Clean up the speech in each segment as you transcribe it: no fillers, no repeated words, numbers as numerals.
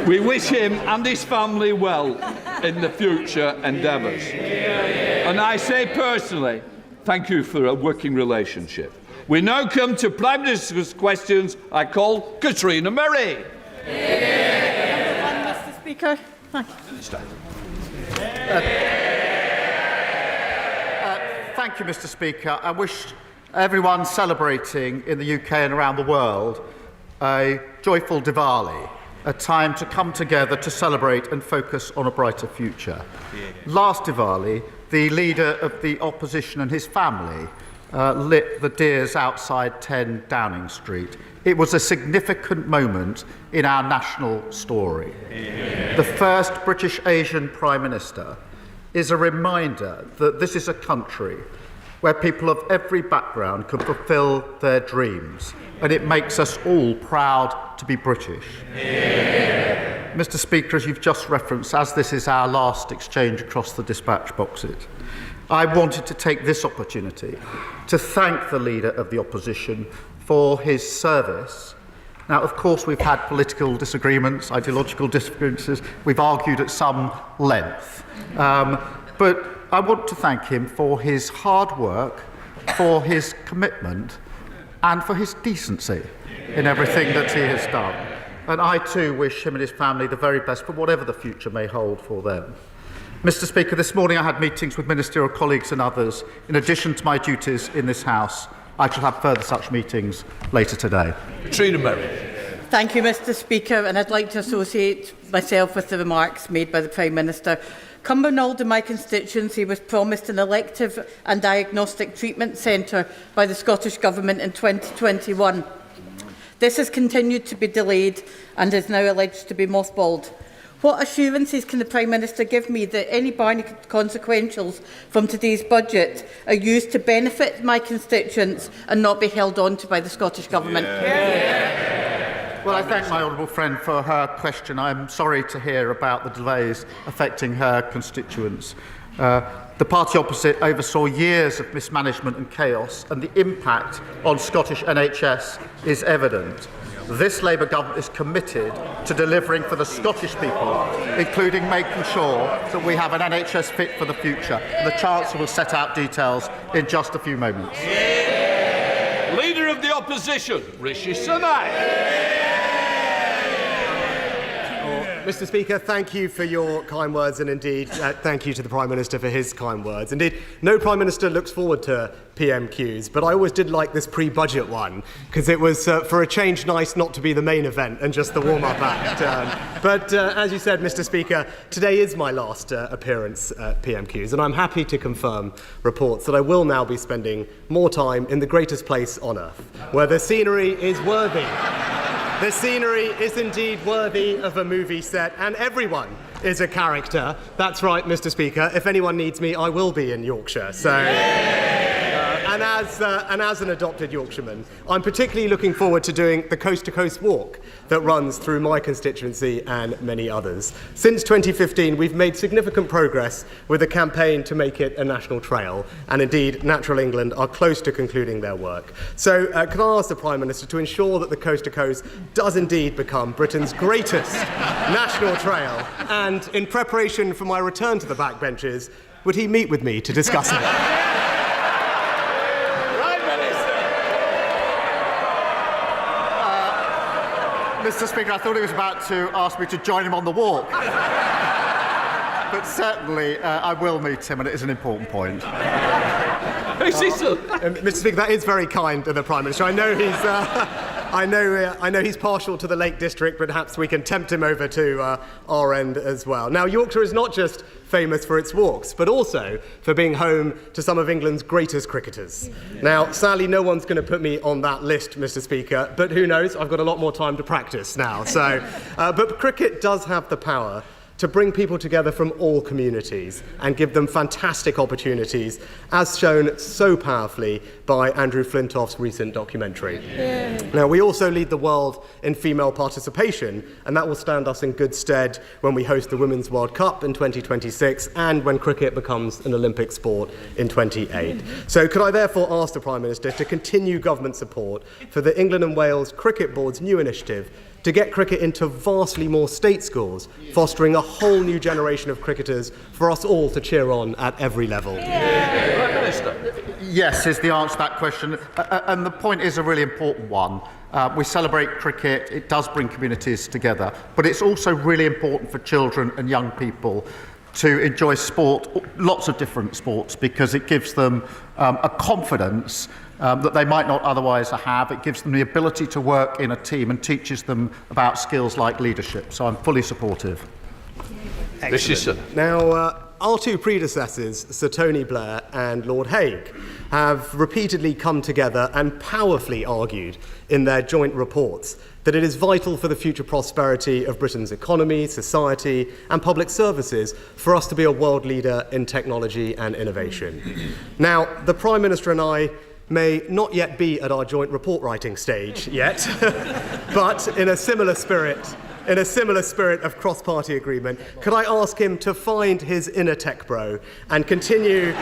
We wish him and his family well in the future endeavours. And I say personally, thank you for a working relationship. We now come to Prime Minister's questions. I call Katrina Murray. Mr. Speaker. Thank you, Mr. Speaker. I wish everyone celebrating in the UK and around the world a joyful Diwali, a time to come together to celebrate and focus on a brighter future. Last Diwali, the leader of the opposition and his family lit the deers outside 10 Downing Street. It was a significant moment in our national story. The first British Asian Prime Minister is a reminder that this is a country where people of every background can fulfil their dreams, and it makes us all proud to be British. Mr. Speaker, as you've just referenced, as this is our last exchange across the dispatch boxes, I wanted to take this opportunity to thank the Leader of the Opposition for his service. Now, of course, we've had political disagreements, ideological differences, we've argued at some length, but I want to thank him for his hard work, for his commitment, and for his decency in everything that he has done. And I too wish him and his family the very best for whatever the future may hold for them. Mr. Speaker, this morning I had meetings with ministerial colleagues and others. In addition to my duties in this House, I shall have further such meetings later today. Katrina Murray. Thank you, Mr. Speaker, and I'd like to associate myself with the remarks made by the Prime Minister. Cumbernauld, in my constituency, was promised an elective and diagnostic treatment centre by the Scottish Government in 2021. This has continued to be delayed and is now alleged to be mothballed. What assurances can the Prime Minister give me that any Barney consequentials from today's budget are used to benefit my constituents and not be held on to by the Scottish Government? Well, I thank my honourable friend for her question. I'm sorry to hear about the delays affecting her constituents. The party opposite oversaw years of mismanagement and chaos, and the impact on Scottish NHS is evident. This Labour government is committed to delivering for the Scottish people, including making sure that we have an NHS fit for the future. The Chancellor will set out details in just a few moments. Leader of the Opposition, Rishi Sunak. Mr. Speaker, thank you for your kind words, and indeed thank you to the Prime Minister for his kind words. Indeed, no Prime Minister looks forward to PMQs, but I always did like this pre-budget one, because it was, for a change, nice not to be the main event and just the warm-up act. But as you said, Mr. Speaker, today is my last appearance at PMQs, and I'm happy to confirm reports that I will now be spending more time in the greatest place on earth, where the scenery is worthy. The scenery is indeed worthy of a movie set, and everyone is a character. That's right, Mr. Speaker. If anyone needs me, I will be in Yorkshire. So, and as an adopted Yorkshireman, I'm particularly looking forward to doing the coast-to-coast walk that runs through my constituency and many others. Since 2015, we've made significant progress with a campaign to make it a national trail, and indeed, Natural England are close to concluding their work. So, can I ask the Prime Minister to ensure that the coast-to-coast does indeed become Britain's greatest national trail, and in preparation for my return to the backbenches, would he meet with me to discuss it? Mr. Speaker, I thought he was about to ask me to join him on the walk. But certainly, I will meet him, and it is an important point. Mr. Speaker, that is very kind of the Prime Minister. I know he's, I know he's partial to the Lake District, but perhaps we can tempt him over to our end as well. Now, Yorkshire is not just famous for its walks, but also for being home to some of England's greatest cricketers. Now, sadly, no one's going to put me on that list, Mr. Speaker, but who knows? I've got a lot more time to practice now. So, but cricket does have the power to bring people together from all communities and give them fantastic opportunities, as shown so powerfully by Andrew Flintoff's recent documentary. Now, we also lead the world in female participation, and that will stand us in good stead when we host the Women's World Cup in 2026 and when cricket becomes an Olympic sport in 2028. So could I therefore ask the Prime Minister to continue government support for the England and Wales Cricket Board's new initiative to get cricket into vastly more state schools, fostering a whole new generation of cricketers for us all to cheer on at every level? Prime Minister. Yes, is the answer to that question. And the point is a really important one. We celebrate cricket, it does bring communities together, but it's also really important for children and young people to enjoy sport, lots of different sports, because it gives them a confidence that they might not otherwise have. It gives them the ability to work in a team and teaches them about skills like leadership. So I'm fully supportive. Rishi Sunak. Now, our two predecessors, Sir Tony Blair and Lord Hague, have repeatedly come together and powerfully argued in their joint reports that it is vital for the future prosperity of Britain's economy, society and public services for us to be a world leader in technology and innovation. Now, the Prime Minister and I may not yet be at our joint report writing stage yet, but in a similar spirit of cross-party agreement, could I ask him to find his inner tech bro and continue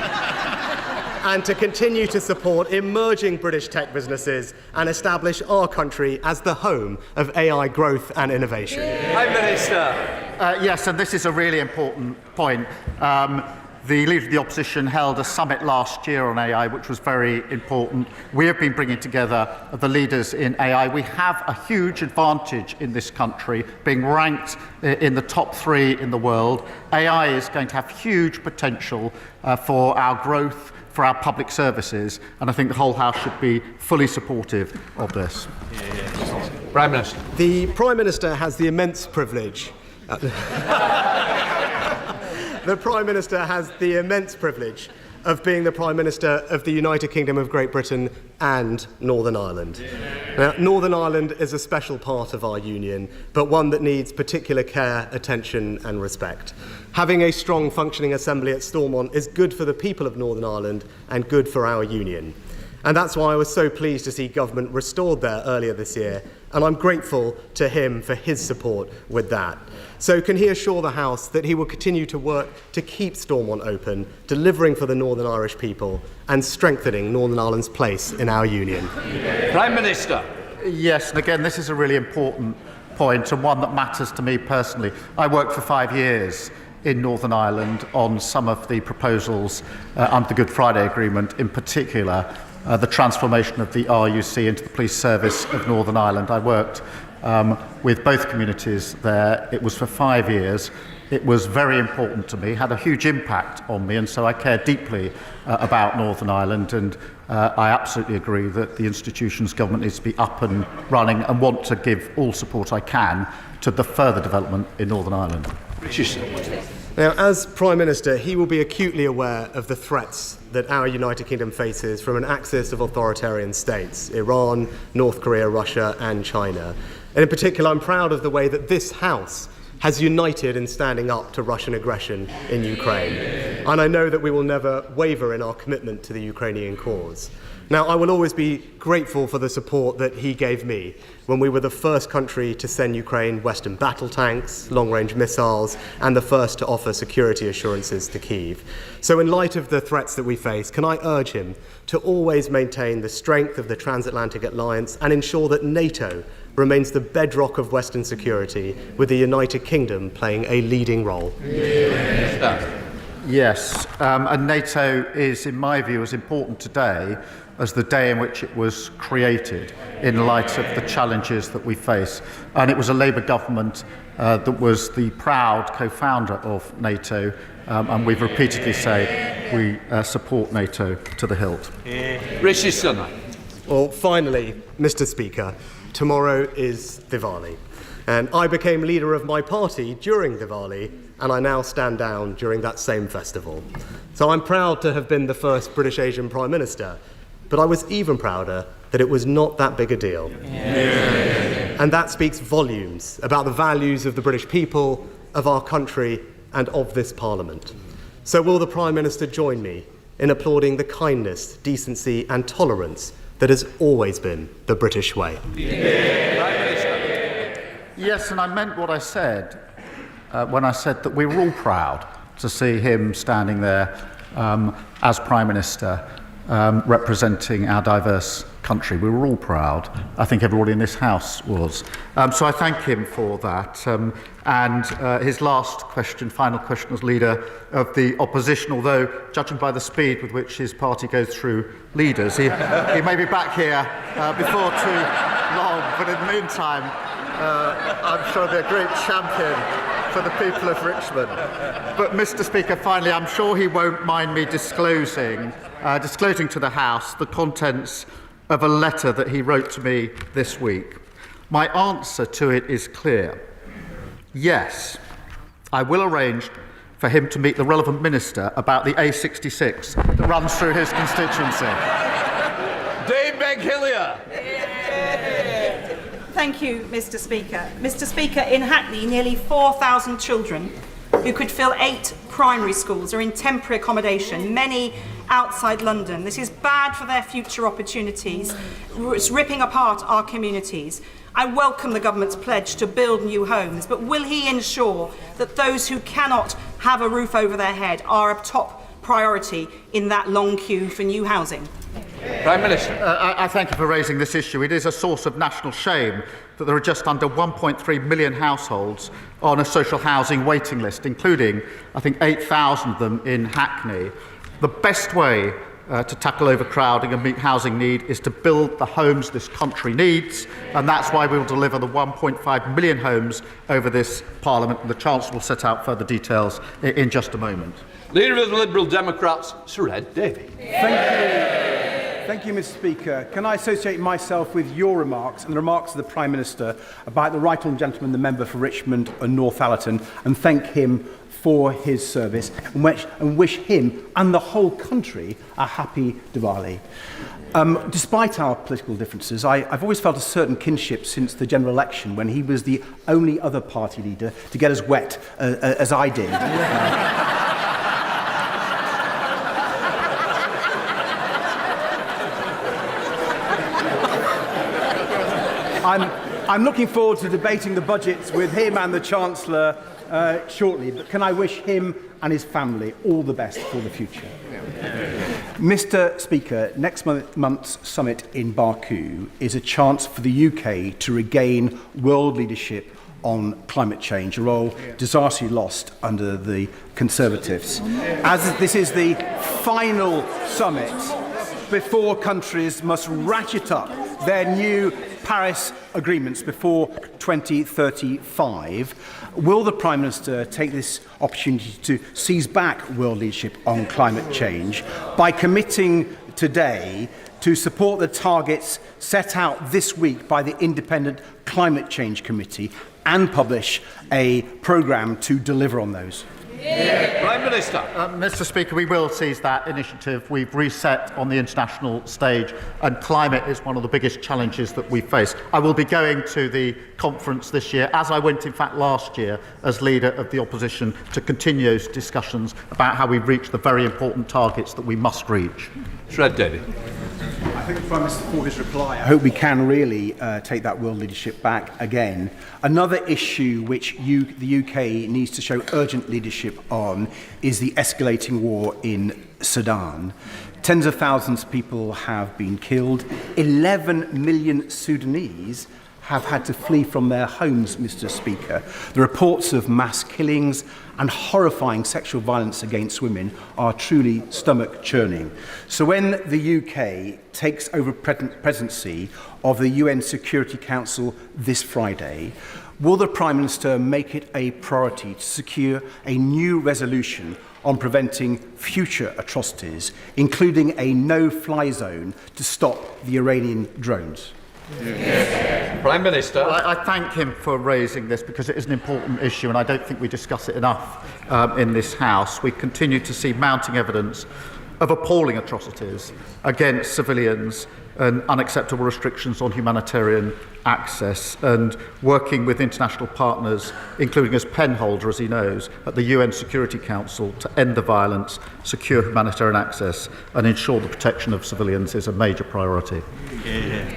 to support emerging British tech businesses and establish our country as the home of AI growth and innovation? Prime Minister. Yes, and this is a really important point. The Leader of the Opposition held a summit last year on AI, which was very important. We have been bringing together the leaders in AI. We have a huge advantage in this country, being ranked in the top 3 in the world. AI is going to have huge potential for our growth, for our public services, and I think the whole House should be fully supportive of this. Prime Minister. The Prime Minister has the immense privilege. The Prime Minister has the immense privilege of being the Prime Minister of the United Kingdom of Great Britain and Northern Ireland. Now, Northern Ireland is a special part of our union, but one that needs particular care, attention and respect. Having a strong functioning assembly at Stormont is good for the people of Northern Ireland and good for our union. And that's why I was so pleased to see government restored there earlier this year, and I'm grateful to him for his support with that. So can he assure the House that he will continue to work to keep Stormont open, delivering for the Northern Irish people and strengthening Northern Ireland's place in our union? Prime Minister. Yes, and again, this is a really important point and one that matters to me personally. I worked for 5 years in Northern Ireland on some of the proposals under the Good Friday Agreement, in particular the transformation of the RUC into the Police Service of Northern Ireland. I worked with both communities there. It was for 5 years. It was very important to me, had a huge impact on me, and so I care deeply about Northern Ireland, and I absolutely agree that the institutions government needs to be up and running and want to give all support I can to the further development in Northern Ireland. Now, as Prime Minister, he will be acutely aware of the threats that our United Kingdom faces from an axis of authoritarian states, Iran, North Korea, Russia and China. And in particular, I'm proud of the way that this House has united in standing up to Russian aggression in Ukraine. And I know that we will never waver in our commitment to the Ukrainian cause. Now, I will always be grateful for the support that he gave me when we were the first country to send Ukraine Western battle tanks, long-range missiles, and the first to offer security assurances to Kyiv. So in light of the threats that we face, can I urge him to always maintain the strength of the transatlantic alliance and ensure that NATO remains the bedrock of Western security, with the United Kingdom playing a leading role? Yes, and NATO is, in my view, as important today as the day in which it was created, in light of the challenges that we face. And it was a Labour government that was the proud co-founder of NATO, and we've repeatedly said we support NATO to the hilt. Rishi Sunak. Well, finally, Mr. Speaker, tomorrow is Diwali. And I became leader of my party during Diwali, and I now stand down during that same festival. So I'm proud to have been the first British Asian Prime Minister, but I was even prouder that it was not that big a deal. And that speaks volumes about the values of the British people, of our country, and of this Parliament. So will the Prime Minister join me in applauding the kindness, decency and tolerance that has always been the British way? Yes, and I meant what I said when I said that we were all proud to see him standing there as Prime Minister. representing our diverse country. We were all proud. I think everybody in this House was. So I thank him for that. His last question, final question as leader of the opposition, although judging by the speed with which his party goes through leaders, he may be back here before too long. But in the meantime, I'm sure he'll be a great champion for the people of Richmond. But, Mr. Speaker, finally, I'm sure he won't mind me disclosing to the House the contents of a letter that he wrote to me this week. My answer to it is clear. Yes, I will arrange for him to meet the relevant minister about the A66 that runs through his constituency. Dave Beghillier. Thank you, Mr. Speaker. Mr. Speaker, in Hackney, nearly 4,000 children who could fill 8 primary schools are in temporary accommodation, many outside London. This is bad for their future opportunities. It's ripping apart our communities. I welcome the government's pledge to build new homes, but will he ensure that those who cannot have a roof over their head are a top priority in that long queue for new housing? Prime Minister. I thank you for raising this issue. It is a source of national shame that there are just under 1.3 million households on a social housing waiting list, including, I think, 8,000 of them in Hackney. The best way to tackle overcrowding and meet housing need is to build the homes this country needs, and that's why we will deliver the 1.5 million homes over this Parliament, and the Chancellor will set out further details in just a moment. Leader of the Liberal Democrats, Sir Ed Davey. Thank you, Mr. Speaker. Can I associate myself with your remarks and the remarks of the Prime Minister about the right honourable gentleman, the member for Richmond and Northallerton, and thank him for his service and wish him and the whole country a happy Diwali. Despite our political differences, I've always felt a certain kinship since the general election when he was the only other party leader to get as wet as I did. I'm looking forward to debating the budgets with him and the Chancellor shortly, but can I wish him and his family all the best for the future. Mr. Speaker, next month's summit in Baku is a chance for the UK to regain world leadership on climate change, a role disastrously lost under the Conservatives. As this is the final summit before countries must ratchet up their new Paris agreements before 2035, will the Prime Minister take this opportunity to seize back world leadership on climate change by committing today to support the targets set out this week by the Independent Climate Change Committee and publish a programme to deliver on those? Prime Minister. Mr. Speaker, we will seize that initiative. We've reset on the international stage, and climate is one of the biggest challenges that we face. I will be going to the conference this year, as I went, in fact, last year, as leader of the opposition, to continue those discussions about how we reach the very important targets that we must reach. Shred David. I thank the Prime Minister for his reply. I hope we can really take that world leadership back again. Another issue which the UK needs to show urgent leadership on is the escalating war in Sudan. Tens of thousands of people have been killed. 11 million Sudanese have had to flee from their homes, Mr. Speaker. The reports of mass killings and horrifying sexual violence against women are truly stomach-churning. So when the UK takes over presidency of the UN Security Council this Friday, will the Prime Minister make it a priority to secure a new resolution on preventing future atrocities, including a no-fly zone to stop the Iranian drones? Prime Minister. Well, I thank him for raising this because it is an important issue, and I don't think we discuss it enough in this House. We continue to see mounting evidence of appalling atrocities against civilians and unacceptable restrictions on humanitarian access, and working with international partners, including as penholder, as he knows, at the UN Security Council to end the violence, secure humanitarian access and ensure the protection of civilians is a major priority.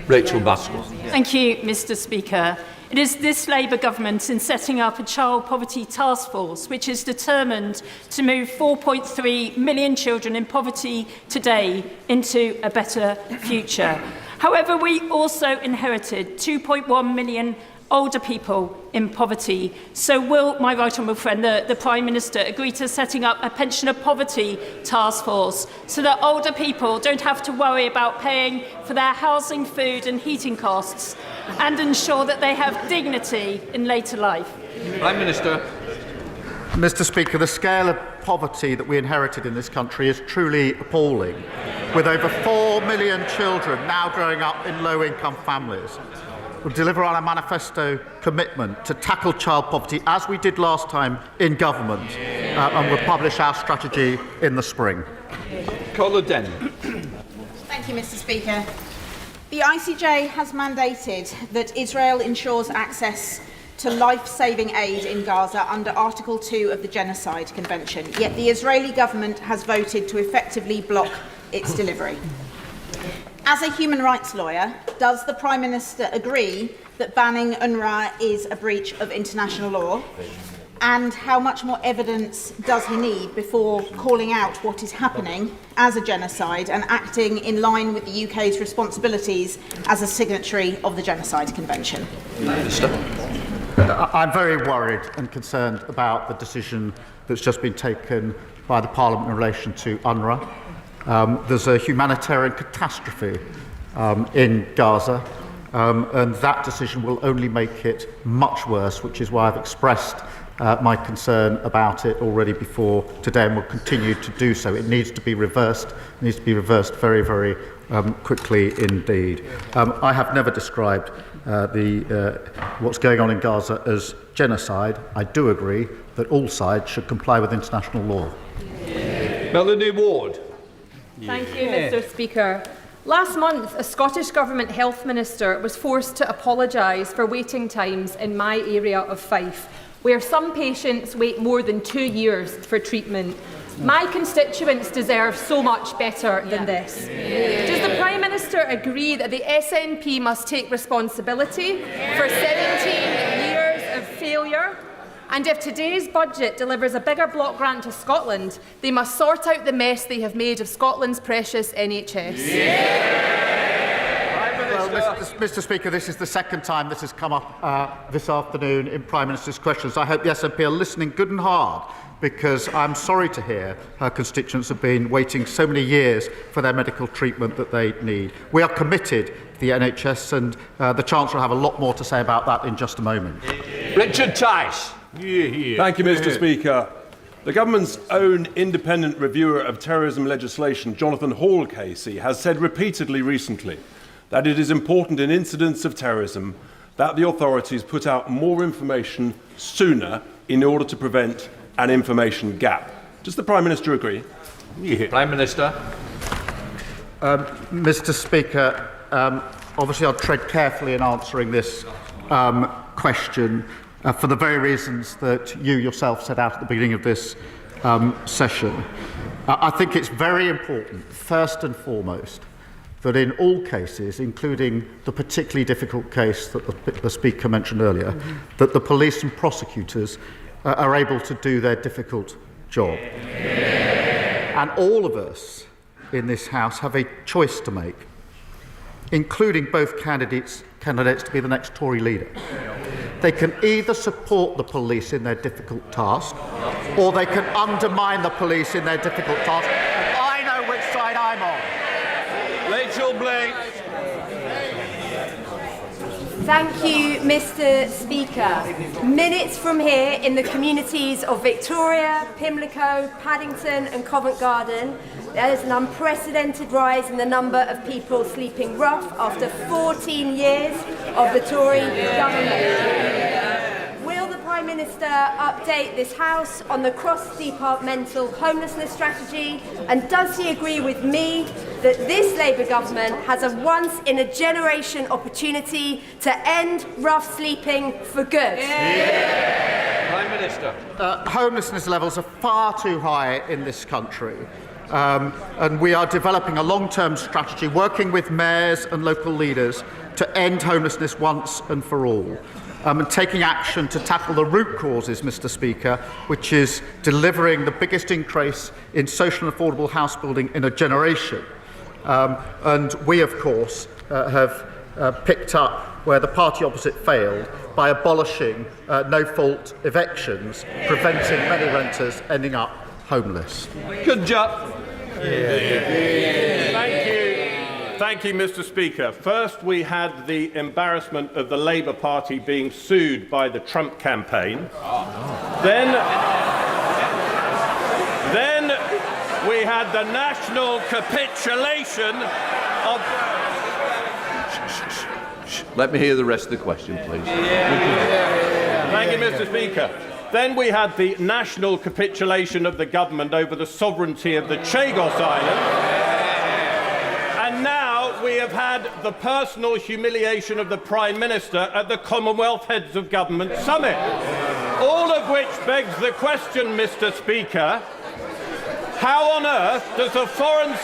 Rachel Baskin. Thank you, Mr. Speaker. It is this Labour government in setting up a child poverty task force which is determined to move 4.3 million children in poverty today into a better future. However, we also inherited 2.1 million older people in poverty. So will my right honourable friend, the Prime Minister, agree to setting up a pensioner poverty task force so that older people don't have to worry about paying for their housing, food and heating costs, and ensure that they have dignity in later life? Prime Minister. Mr. Speaker, the scale of poverty that we inherited in this country is truly appalling, with over 4 million children now growing up in low-income families. We'll deliver on a manifesto commitment to tackle child poverty, as we did last time in government, and we'll publish our strategy in the spring. Colin Denny. Thank you, Mr. Speaker. The ICJ has mandated that Israel ensures access to life-saving aid in Gaza under Article 2 of the Genocide Convention, yet the Israeli government has voted to effectively block its delivery. As a human rights lawyer, does the Prime Minister agree that banning UNRWA is a breach of international law? And how much more evidence does he need before calling out what is happening as a genocide and acting in line with the UK's responsibilities as a signatory of the Genocide Convention? I'm very worried and concerned about the decision that's just been taken by the Parliament in relation to UNRWA. There's a humanitarian catastrophe in Gaza, and that decision will only make it much worse, which is why I've expressed my concern about it already before today and will continue to do so. It needs to be reversed. It needs to be reversed very, very quickly indeed. I have never described what's going on in Gaza as genocide. I do agree that all sides should comply with international law. Melanie Ward. Thank you, Mr. Speaker. Last month, a Scottish Government Health Minister was forced to apologise for waiting times in my area of Fife, where some patients wait more than 2 years for treatment. My constituents deserve so much better than this. Does the Prime Minister agree that the SNP must take responsibility for 17 years of failure? And if today's budget delivers a bigger block grant to Scotland, they must sort out the mess they have made of Scotland's precious NHS. Well, Mr. Speaker, this is the second time this has come up this afternoon in Prime Minister's questions. I hope the SNP are listening good and hard, because I'm sorry to hear her constituents have been waiting so many years for their medical treatment that they need. We are committed to the NHS, and the Chancellor will have a lot more to say about that in just a moment. Richard Tice. Thank you, Mr. Speaker. The government's own independent reviewer of terrorism legislation, Jonathan Hall KC, has said repeatedly recently that it is important in incidents of terrorism that the authorities put out more information sooner in order to prevent an information gap. Does the Prime Minister agree? Prime Minister. Mr. Speaker, obviously I'll tread carefully in answering this question for the very reasons that you yourself set out at the beginning of this session. I think it's very important, first and foremost, that in all cases, including the particularly difficult case that the Speaker mentioned earlier, that the police and prosecutors are able to do their difficult job. And all of us in this House have a choice to make, including both candidates to be the next Tory leader. They can either support the police in their difficult task, or they can undermine the police in their difficult task. And I know which side I'm on. Rachel Blake. Thank you, Mr. Speaker. Minutes from here, in the communities of Victoria, Pimlico, Paddington and Covent Garden, there is an unprecedented rise in the number of people sleeping rough after 14 years of the Tory government. Will the Prime Prime Minister update this House on the cross-departmental homelessness strategy? And does he agree with me that this Labour government has a once-in-a-generation opportunity to end rough sleeping for good? Prime Minister. Homelessness levels are far too high in this country. And we are developing a long-term strategy, working with mayors and local leaders to end homelessness once and for all. And taking action to tackle the root causes, Mr. Speaker, which is delivering the biggest increase in social and affordable house building in a generation. And we, of course, have picked up where the party opposite failed by abolishing no-fault evictions, preventing many renters ending up homeless. Good job. Thank you, Mr. Speaker. First, we had the embarrassment of the Labour Party being sued by the Trump campaign. Then we had the national capitulation of... Let me hear the rest of the question, please. Thank you, Mr. Speaker. Then we had the national capitulation of the government over the sovereignty of the Chagos Island. And now we have had the personal humiliation of the Prime Minister at the Commonwealth Heads of Government Summit. All of which begs the question, Mr. Speaker, how on earth does a Foreign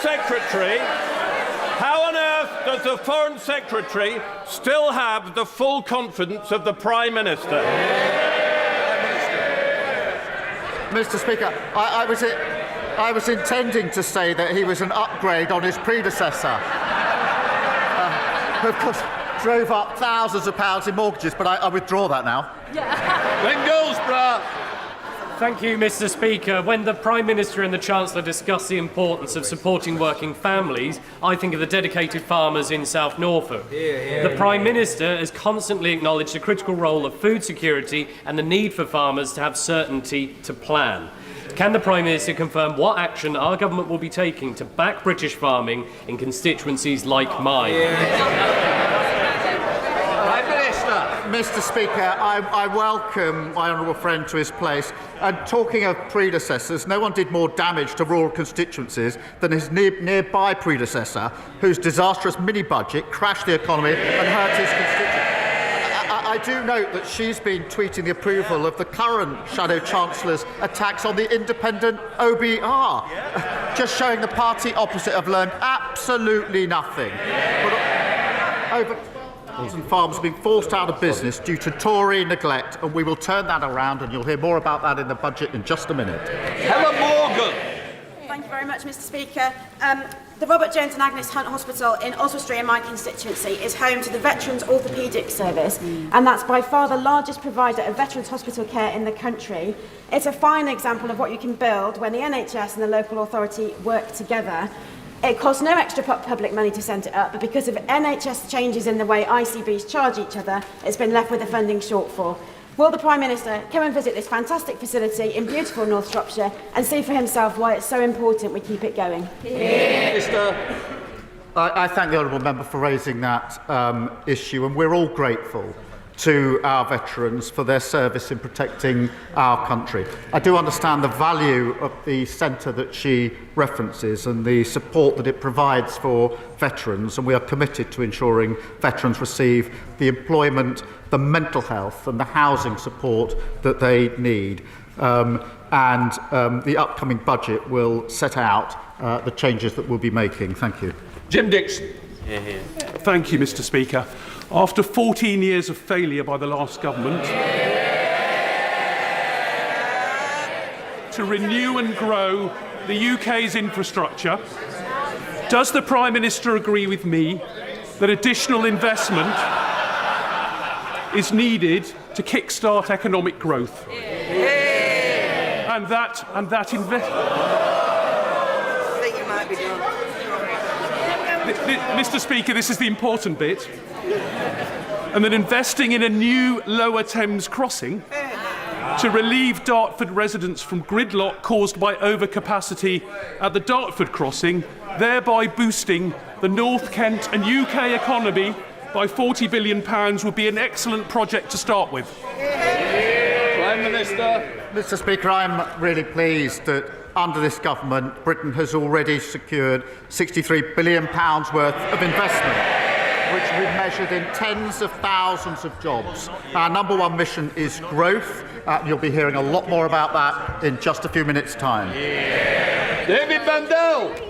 Secretary still have the full confidence of the Prime Minister? Mr. Speaker, I was intending to say that he was an upgrade on his predecessor. Who, of course, drove up thousands of pounds in mortgages, but I withdraw that now. Thank you, Mr. Speaker. When the Prime Minister and the Chancellor discuss the importance of supporting working families, I think of the dedicated farmers in South Norfolk. The Prime Minister has constantly acknowledged the critical role of food security and the need for farmers to have certainty to plan. Can the Prime Minister confirm what action our government will be taking to back British farming in constituencies like mine? Mr. Speaker, I welcome my honourable friend to his place. And talking of predecessors, no one did more damage to rural constituencies than his nearby predecessor, whose disastrous mini-budget crashed the economy and hurt his constituents. I do note that she's been tweeting the approval of the current Shadow Chancellor's attacks on the independent OBR, just showing the party opposite have learned absolutely nothing. Over farms are being forced out of business due to Tory neglect, and we will turn that around, and you'll hear more about that in the budget in just a minute. Helen Morgan. Thank you very much, Mr. Speaker. The Robert Jones and Agnes Hunt Hospital in Oswestry in my constituency is home to the Veterans Orthopaedic Service, and that's by far the largest provider of veterans hospital care in the country. It's a fine example of what you can build when the NHS and the local authority work together. It costs no extra public money to set it up, but because of NHS changes in the way ICBs charge each other, it's been left with a funding shortfall. Will the Prime Minister come and visit this fantastic facility in beautiful North Shropshire and see for himself why it's so important we keep it going? I thank the honourable member for raising that issue, and we're all grateful to our veterans for their service in protecting our country. I do understand the value of the centre that she references and the support that it provides for veterans, and we are committed to ensuring veterans receive the employment, the mental health and the housing support that they need. The upcoming budget will set out the changes that we'll be making. Thank you. Jim Dixon. Thank you, Mr. Speaker. After 14 years of failure by the last government to renew and grow the UK's infrastructure, does the Prime Minister agree with me that additional investment is needed to kickstart economic growth? And that investment... Mr. Speaker, this is the important bit. And that investing in a new Lower Thames crossing to relieve Dartford residents from gridlock caused by overcapacity at the Dartford crossing, thereby boosting the North Kent and UK economy by £40 billion, would be an excellent project to start with. Prime Prime Minister. Mr. Speaker, I'm really pleased that under this government, Britain has already secured £63 billion worth of investment, which will be measured in tens of thousands of jobs. Our number one mission is growth. You'll be hearing a lot more about that in just a few minutes' time. David Bandel.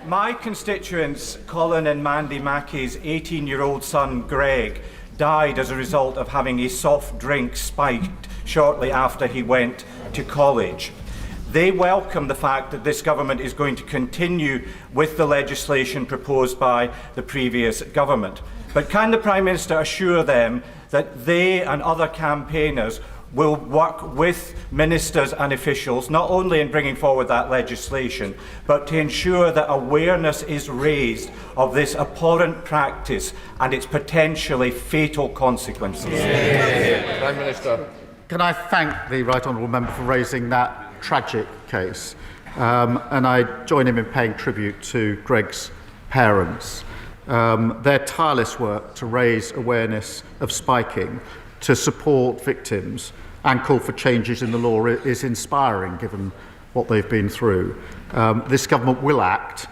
My constituents, Colin and Mandy Mackey's 18-year-old son, Greg, died as a result of having a soft drink spiked shortly after he went to college. They welcome the fact that this government is going to continue with the legislation proposed by the previous government. But can the Prime Minister assure them that they and other campaigners will work with ministers and officials, not only in bringing forward that legislation, but to ensure that awareness is raised of this abhorrent practice and its potentially fatal consequences? Prime Minister. Can I thank the Right Honourable Member for raising that tragic case? And I join him in paying tribute to Greg's parents. Their tireless work to raise awareness of spiking, to support victims and call for changes in the law is inspiring, given what they've been through. This government will act.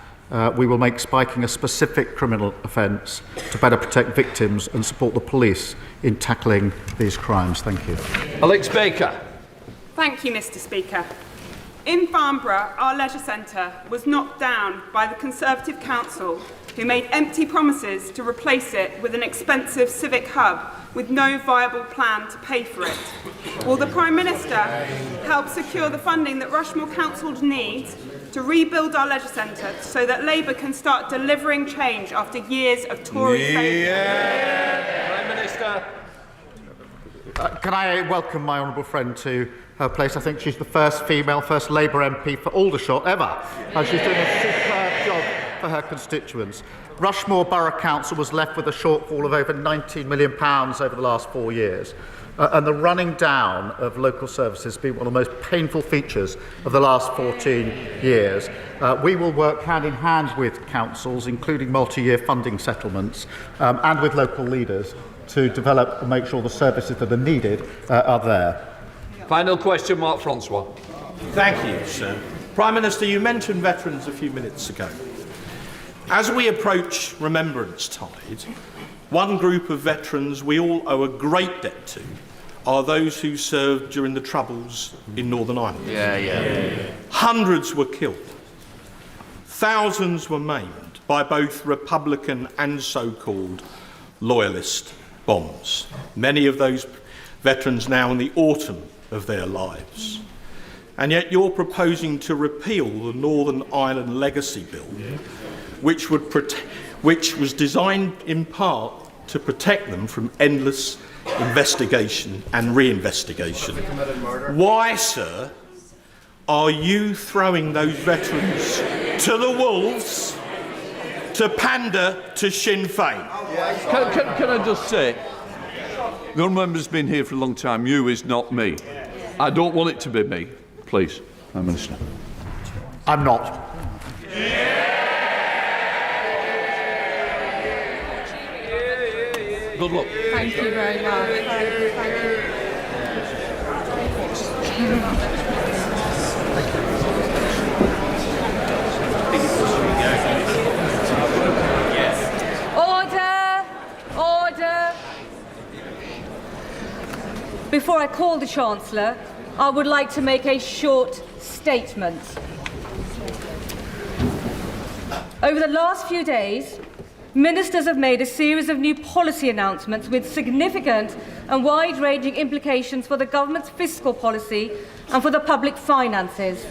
We will make spiking a specific criminal offence to better protect victims and support the police in tackling these crimes. Thank you. Alex Baker. Thank you, Mr. Speaker. In Farnborough, our leisure centre was knocked down by the Conservative Council, who made empty promises to replace it with an expensive civic hub with no viable plan to pay for it. Will the Prime Minister help secure the funding that Rushmore Council needs to rebuild our leisure centre so that Labour can start delivering change after years of Tory failure? Prime Minister. Can I welcome my honourable friend to her place? I think she's the first female, first Labour MP for Aldershot ever. And she's doing a superb job for her constituents. Rushmore Borough Council was left with a shortfall of over £19 million over the last 4 years. And the running down of local services has been one of the most painful features of the last 14 years. We will work hand in hand with councils, including multi-year funding settlements, and with local leaders to develop and make sure the services that are needed are there. Final question, Mark Francois. Thank you, sir. Prime Minister, you mentioned veterans a few minutes ago. As we approach Remembrance Tide, one group of veterans we all owe a great debt to are those who served during the Troubles in Northern Ireland. Hundreds were killed. Thousands were maimed by both Republican and so-called loyalist bombs. Many of those veterans now in the autumn of their lives. And yet you're proposing to repeal the Northern Ireland Legacy Bill, which was designed in part to protect them from endless investigation and reinvestigation. Why, sir, are you throwing those veterans to the wolves to pander to Sinn Féin? Can I just say, the honourable member's been here for a long time. You is not me. I don't want it to be me. Please, Prime Minister. I'm not. Good luck. Thank you very much. Order! Order! Before I call the Chancellor, I would like to make a short statement. Over the last few days, ministers have made a series of new policy announcements with significant and wide-ranging implications for the government's fiscal policy and for the public finances.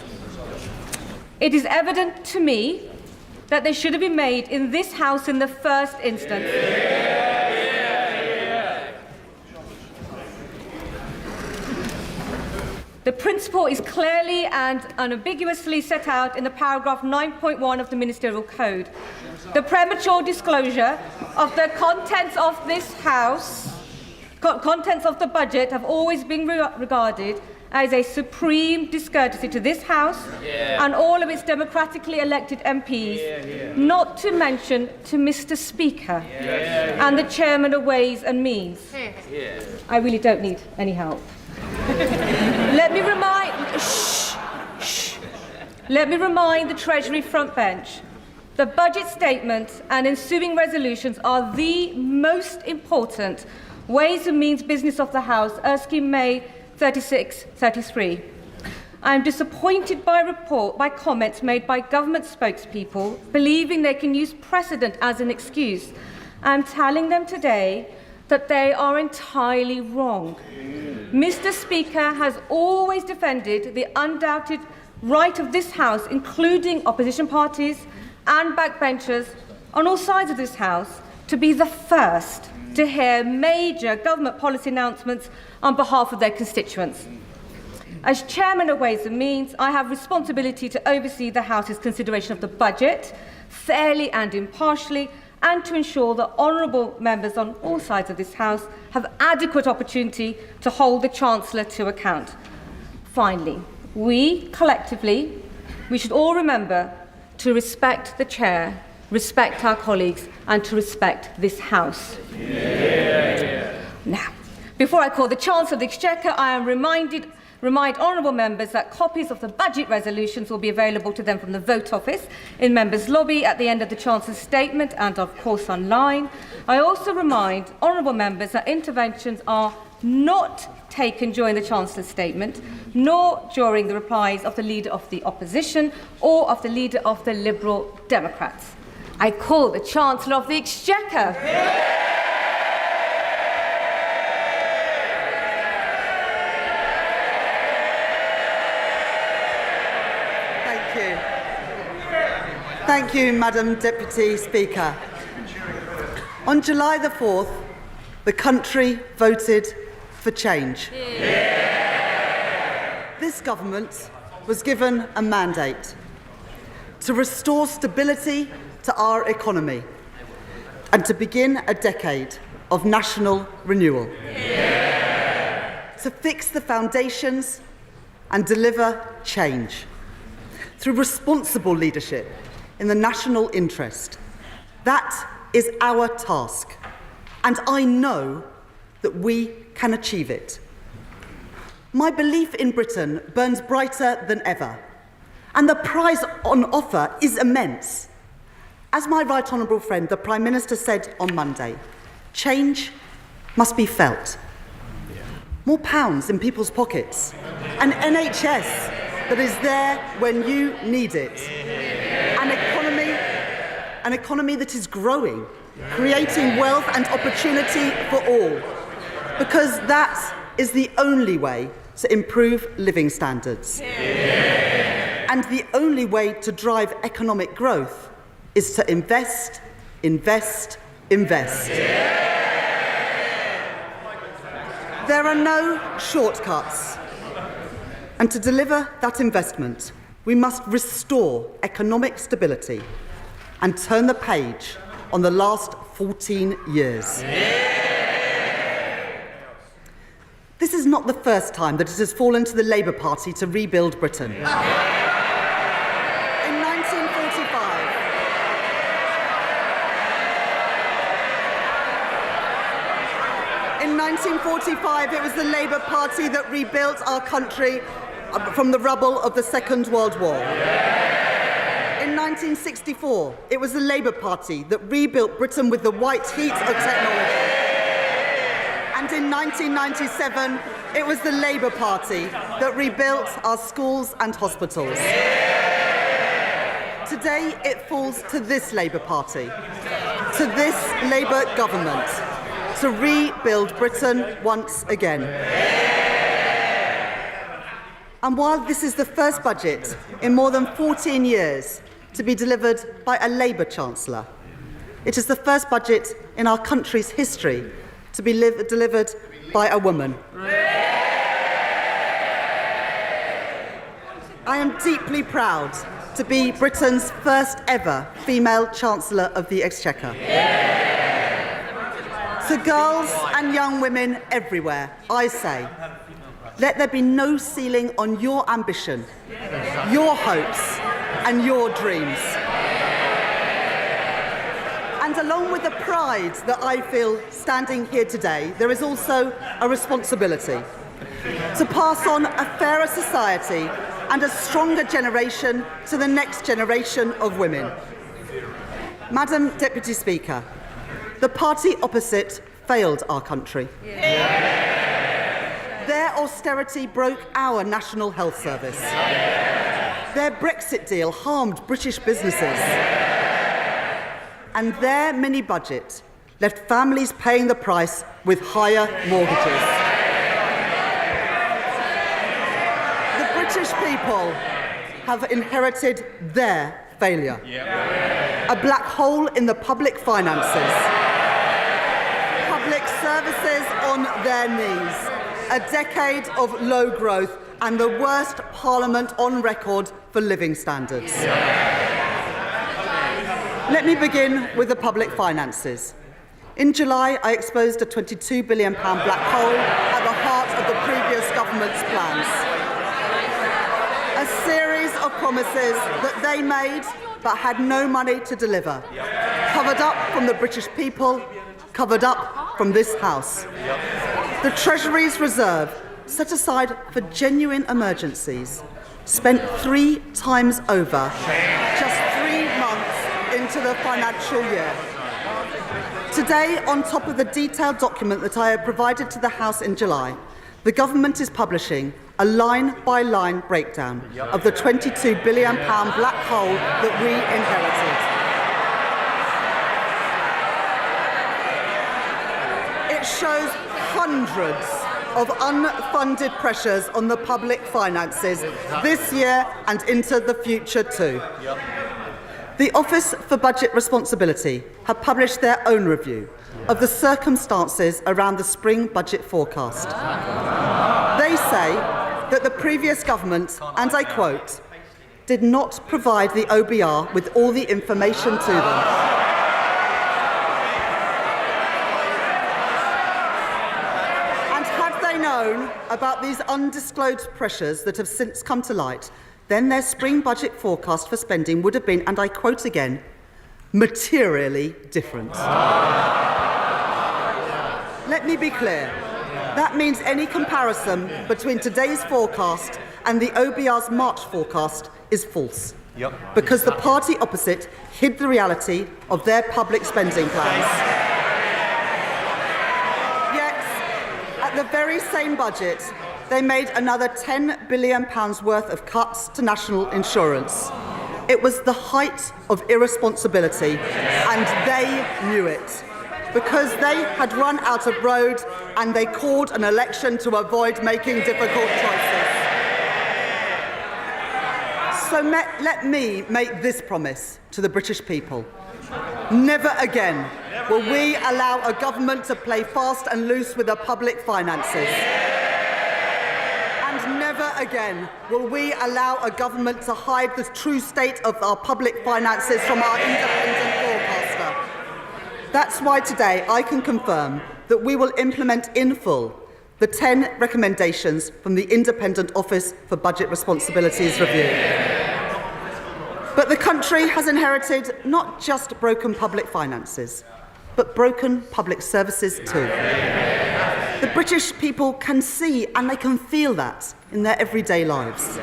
It is evident to me that they should have been made in this House in the first instance. The principle is clearly and unambiguously set out in the paragraph 9.1 of the Ministerial Code. The premature disclosure of the contents of this House, contents of the budget, have always been regarded as a supreme discourtesy to this House and all of its democratically elected MPs, not to mention to Mr. Speaker and the Chairman of Ways and Means. I really don't need any help. Let me remind the Treasury front bench. The budget statement and ensuing resolutions are the most important Ways and Means business of the House, Erskine May 36-33. I am disappointed by comments made by government spokespeople believing they can use precedent as an excuse. I am telling them today that they are entirely wrong. Mr. Speaker has always defended the undoubted right of this House, including opposition parties and backbenchers on all sides of this House, to be the first to hear major government policy announcements on behalf of their constituents. As Chairman of Ways and Means, I have responsibility to oversee the House's consideration of the budget fairly and impartially, and to ensure that honourable members on all sides of this House have adequate opportunity to hold the Chancellor to account. Finally, we should all remember to respect the Chair, respect our colleagues, and to respect this House. Now, before I call the Chancellor of the Exchequer, I am remind honourable members that copies of the budget resolutions will be available to them from the Vote Office in Members' Lobby at the end of the Chancellor's statement and, of course, online. I also remind honourable members that interventions are not taken during the Chancellor's statement, nor during the replies of the Leader of the Opposition or of the Leader of the Liberal Democrats. I call the Chancellor of the Exchequer. Thank you, Madam Deputy Speaker. On July the 4th, the country voted for change. This government was given a mandate to restore stability to our economy and to begin a decade of national renewal. To fix the foundations and deliver change through responsible leadership in the national interest. That is our task, and I know that we can achieve it. My belief in Britain burns brighter than ever, and the prize on offer is immense. As my right honourable friend, the Prime Minister, said on Monday, change must be felt. More pounds in people's pockets, an NHS that is there when you need it, an economy that is growing, creating wealth and opportunity for all, because that is the only way to improve living standards. And the only way to drive economic growth is to invest, invest, invest. There are no shortcuts. And to deliver that investment, we must restore economic stability and turn the page on the last 14 years. This is not the first time that it has fallen to the Labour Party to rebuild Britain. In 1945, it was the Labour Party that rebuilt our country from the rubble of the Second World War. In 1964, it was the Labour Party that rebuilt Britain with the white heat of technology. And in 1997, it was the Labour Party that rebuilt our schools and hospitals. Today, it falls to this Labour Party, to this Labour government, to rebuild Britain once again. And while this is the first budget in more than 14 years to be delivered by a Labour Chancellor, it is the first budget in our country's history to be delivered by a woman. I am deeply proud to be Britain's first ever female Chancellor of the Exchequer. To girls and young women everywhere, I say, let there be no ceiling on your ambition, your hopes, and your dreams. And along with the pride that I feel standing here today, there is also a responsibility to pass on a fairer society and a stronger generation to the next generation of women. Madam Deputy Speaker, the party opposite failed our country. Their austerity broke our National Health Service. Their Brexit deal harmed British businesses. And their mini-budget left families paying the price with higher mortgages. The British people have inherited their failure. A black hole in the public finances. Public services on their knees. A decade of low growth and the worst parliament on record for living standards. Let me begin with the public finances. In July, I exposed a £22 billion black hole at the heart of the previous government's plans. A series of promises that they made but had no money to deliver. Covered up from the British people, covered up from this House. The Treasury's reserve, set aside for genuine emergencies, spent 3 times over just 3 months into the financial year. Today, on top of the detailed document that I have provided to the House in July, the government is publishing a line-by-line breakdown of the £22 billion black hole that we inherited. It shows hundreds of unfunded pressures on the public finances this year and into the future too. The Office for Budget Responsibility have published their own review of the circumstances around the spring budget forecast. They say that the previous government, and I quote, did not provide the OBR with all the information to them. And had they known about these undisclosed pressures that have since come to light, then their spring budget forecast for spending would have been, and I quote again, materially different. Let me be clear. That means any comparison between today's forecast and the OBR's March forecast is false. Because the party opposite hid the reality of their public spending plans. Yet, at the very same budget, they made another £10 billion worth of cuts to national insurance. It was the height of irresponsibility, and they knew it, because they had run out of road and they called an election to avoid making difficult choices. So let me make this promise to the British people. Never again will we allow a government to play fast and loose with the public finances. And never again will we allow a government to hide the true state of our public finances from our independent forecaster. That's why today I can confirm that we will implement in full the 10 recommendations from the Independent Office for Budget Responsibilities Review. But the country has inherited not just broken public finances, but broken public services too. The British people can see and they can feel that in their everyday lives.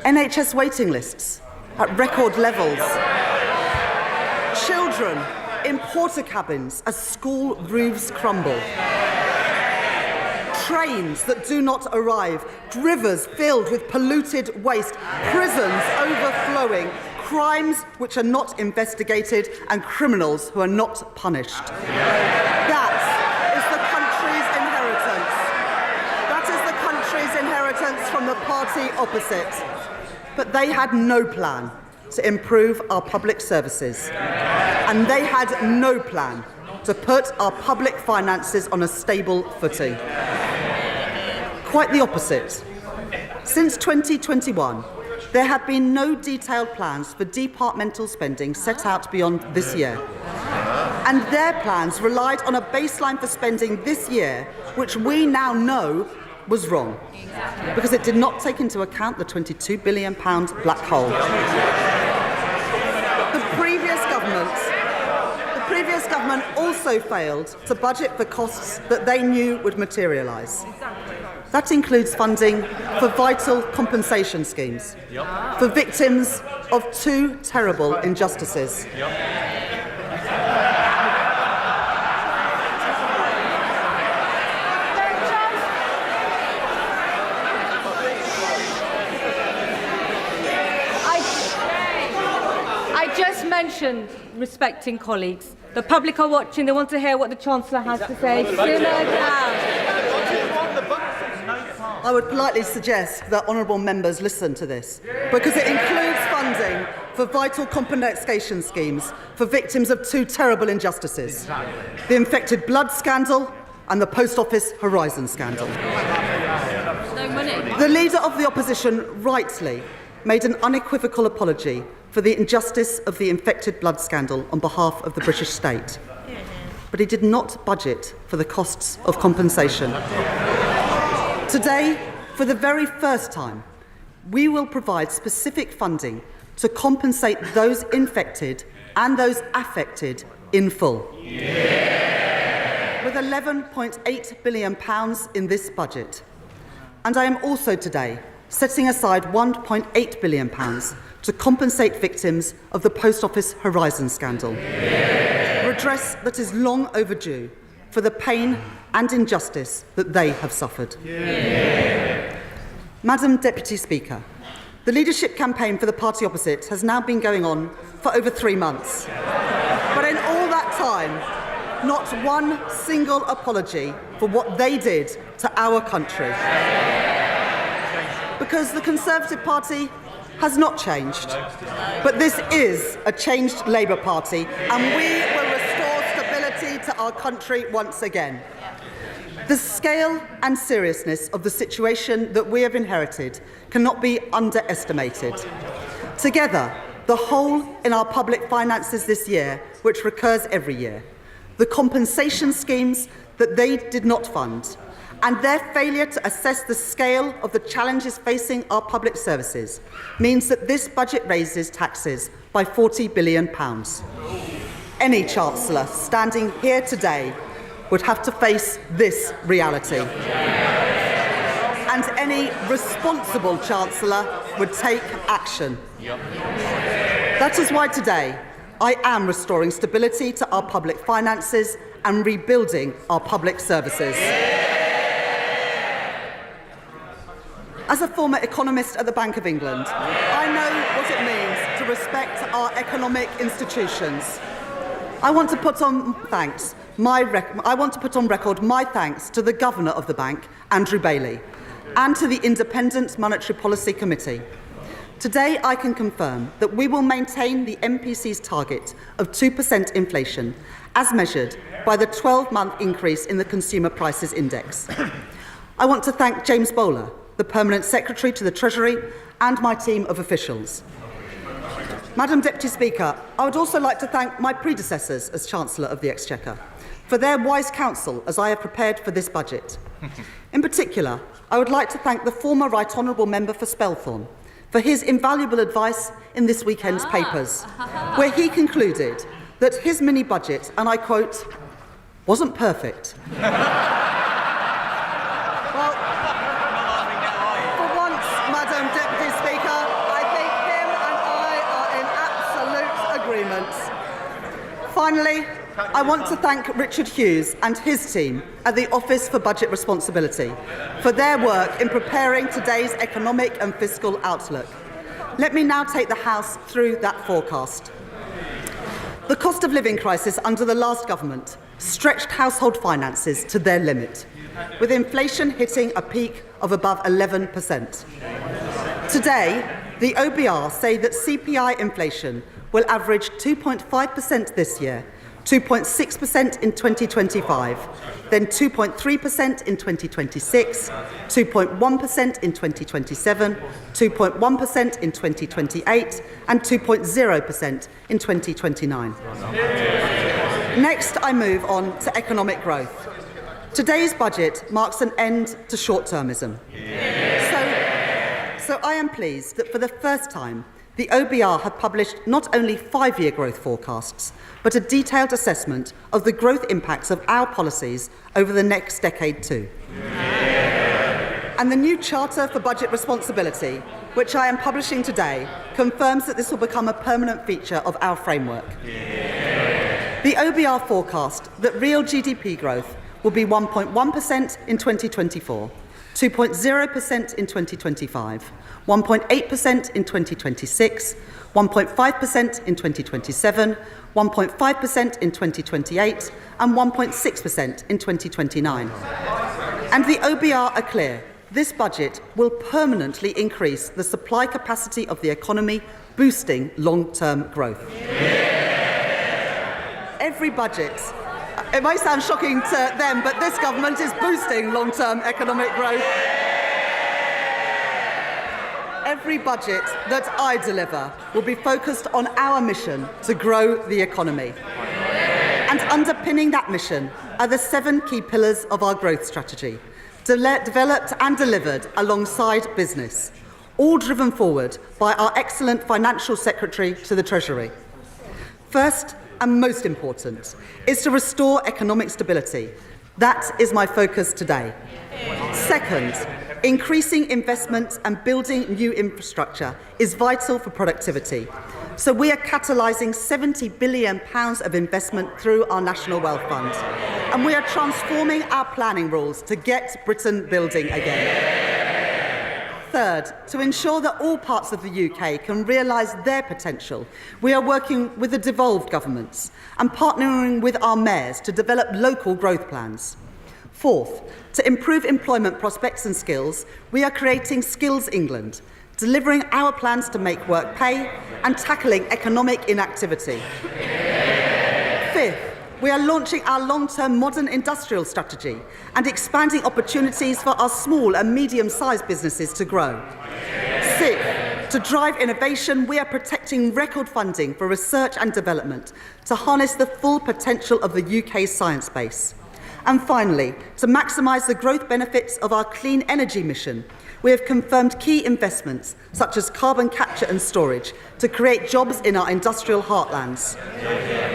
NHS waiting lists at record levels. Children in porter cabins as school roofs crumble. Trains that do not arrive, rivers filled with polluted waste, prisons overflowing, crimes which are not investigated, and criminals who are not punished. That is the country's inheritance from the party opposite. But they had no plan to improve our public services. And they had no plan to put our public finances on a stable footing. Quite the opposite. Since 2021, there have been no detailed plans for departmental spending set out beyond this year. And their plans relied on a baseline for spending this year, which we now know was wrong because it did not take into account the £22 billion black hole. The previous government also failed to budget for costs that they knew would materialise. That includes funding for vital compensation schemes for victims of two terrible injustices. I just mentioned respecting colleagues. The public are watching. They want to hear what the Chancellor has to say. Simmer down. I would politely suggest that honourable members listen to this, because it includes funding for vital compensation schemes for victims of two terrible injustices, the infected blood scandal and the Post Office Horizon scandal. No money. The Leader of the Opposition rightly made an unequivocal apology for the injustice of the infected blood scandal on behalf of the British state. But he did not budget for the costs of compensation. Today, for the very first time, we will provide specific funding to compensate those infected and those affected in full. With £11.8 billion in this budget. And I am also today setting aside £1.8 billion to compensate victims of the Post Office Horizon scandal. Redress that is long overdue for the pain and injustice that they have suffered. Madam Deputy Speaker, the leadership campaign for the party opposite has now been going on for over 3 months. But in all that time, not one single apology for what they did to our country. Because the Conservative Party has not changed. But this is a changed Labour Party, and we will restore stability to our country once again. The scale and seriousness of the situation that we have inherited cannot be underestimated. Together, the hole in our public finances this year, which recurs every year, the compensation schemes that they did not fund, and their failure to assess the scale of the challenges facing our public services means that this budget raises taxes by £40 billion. Any Chancellor standing here today would have to face this reality. And any responsible Chancellor would take action. That is why today I am restoring stability to our public finances and rebuilding our public services. As a former economist at the Bank of England, I know what it means to respect our economic institutions. I want to put on record my thanks to the Governor of the Bank, Andrew Bailey, and to the Independent Monetary Policy Committee. Today, I can confirm that we will maintain the MPC's target of 2% inflation, as measured by the 12-month increase in the Consumer Prices Index. I want to thank James Bowler, the Permanent Secretary to the Treasury, and my team of officials. Madam Deputy Speaker, I would also like to thank my predecessors as Chancellor of the Exchequer for their wise counsel as I have prepared for this budget. In particular, I would like to thank the former Right Honourable Member for Spelthorne for his invaluable advice in this weekend's papers, where he concluded that his mini-budget, and I quote, wasn't perfect. Finally, I want to thank Richard Hughes and his team at the Office for Budget Responsibility for their work in preparing today's economic and fiscal outlook. Let me now take the House through that forecast. The cost of living crisis under the last government stretched household finances to their limit, with inflation hitting a peak of above 11%. Today, the OBR say that CPI inflation will average 2.5% this year, 2.6% in 2025, then 2.3% in 2026, 2.1% in 2027, 2.1% in 2028, and 2.0% in 2029. Next, I move on to economic growth. Today's budget marks an end to short-termism. So I am pleased that for the first time, the OBR have published not only 5-year growth forecasts, but a detailed assessment of the growth impacts of our policies over the next decade too. And the new Charter for Budget Responsibility, which I am publishing today, confirms that this will become a permanent feature of our framework. The OBR forecast that real GDP growth will be 1.1% in 2024, 2.0% in 2025, 1.8% in 2026, 1.5% in 2027, 1.5% in 2028, and 1.6% in 2029. And the OBR are clear. This budget will permanently increase the supply capacity of the economy, boosting long-term growth. Every budget, it might sound shocking to them, but this government is boosting long-term economic growth. Every budget that I deliver will be focused on our mission to grow the economy. And underpinning that mission are the 7 key pillars of our growth strategy, developed and delivered alongside business, all driven forward by our excellent Financial Secretary to the Treasury. First, and most important, is to restore economic stability. That is my focus today. Second, increasing investment and building new infrastructure is vital for productivity. So we are catalysing £70 billion of investment through our National Wealth Fund. And we are transforming our planning rules to get Britain building again. Third, to ensure that all parts of the UK can realise their potential, we are working with the devolved governments and partnering with our mayors to develop local growth plans. Fourth, to improve employment prospects and skills, we are creating Skills England, delivering our plans to make work pay and tackling economic inactivity. Fifth, we are launching our long-term modern industrial strategy and expanding opportunities for our small and medium-sized businesses to grow. Sixth, to drive innovation, we are protecting record funding for research and development to harness the full potential of the UK's science base. And finally, to maximise the growth benefits of our clean energy mission, we have confirmed key investments such as carbon capture and storage to create jobs in our industrial heartlands.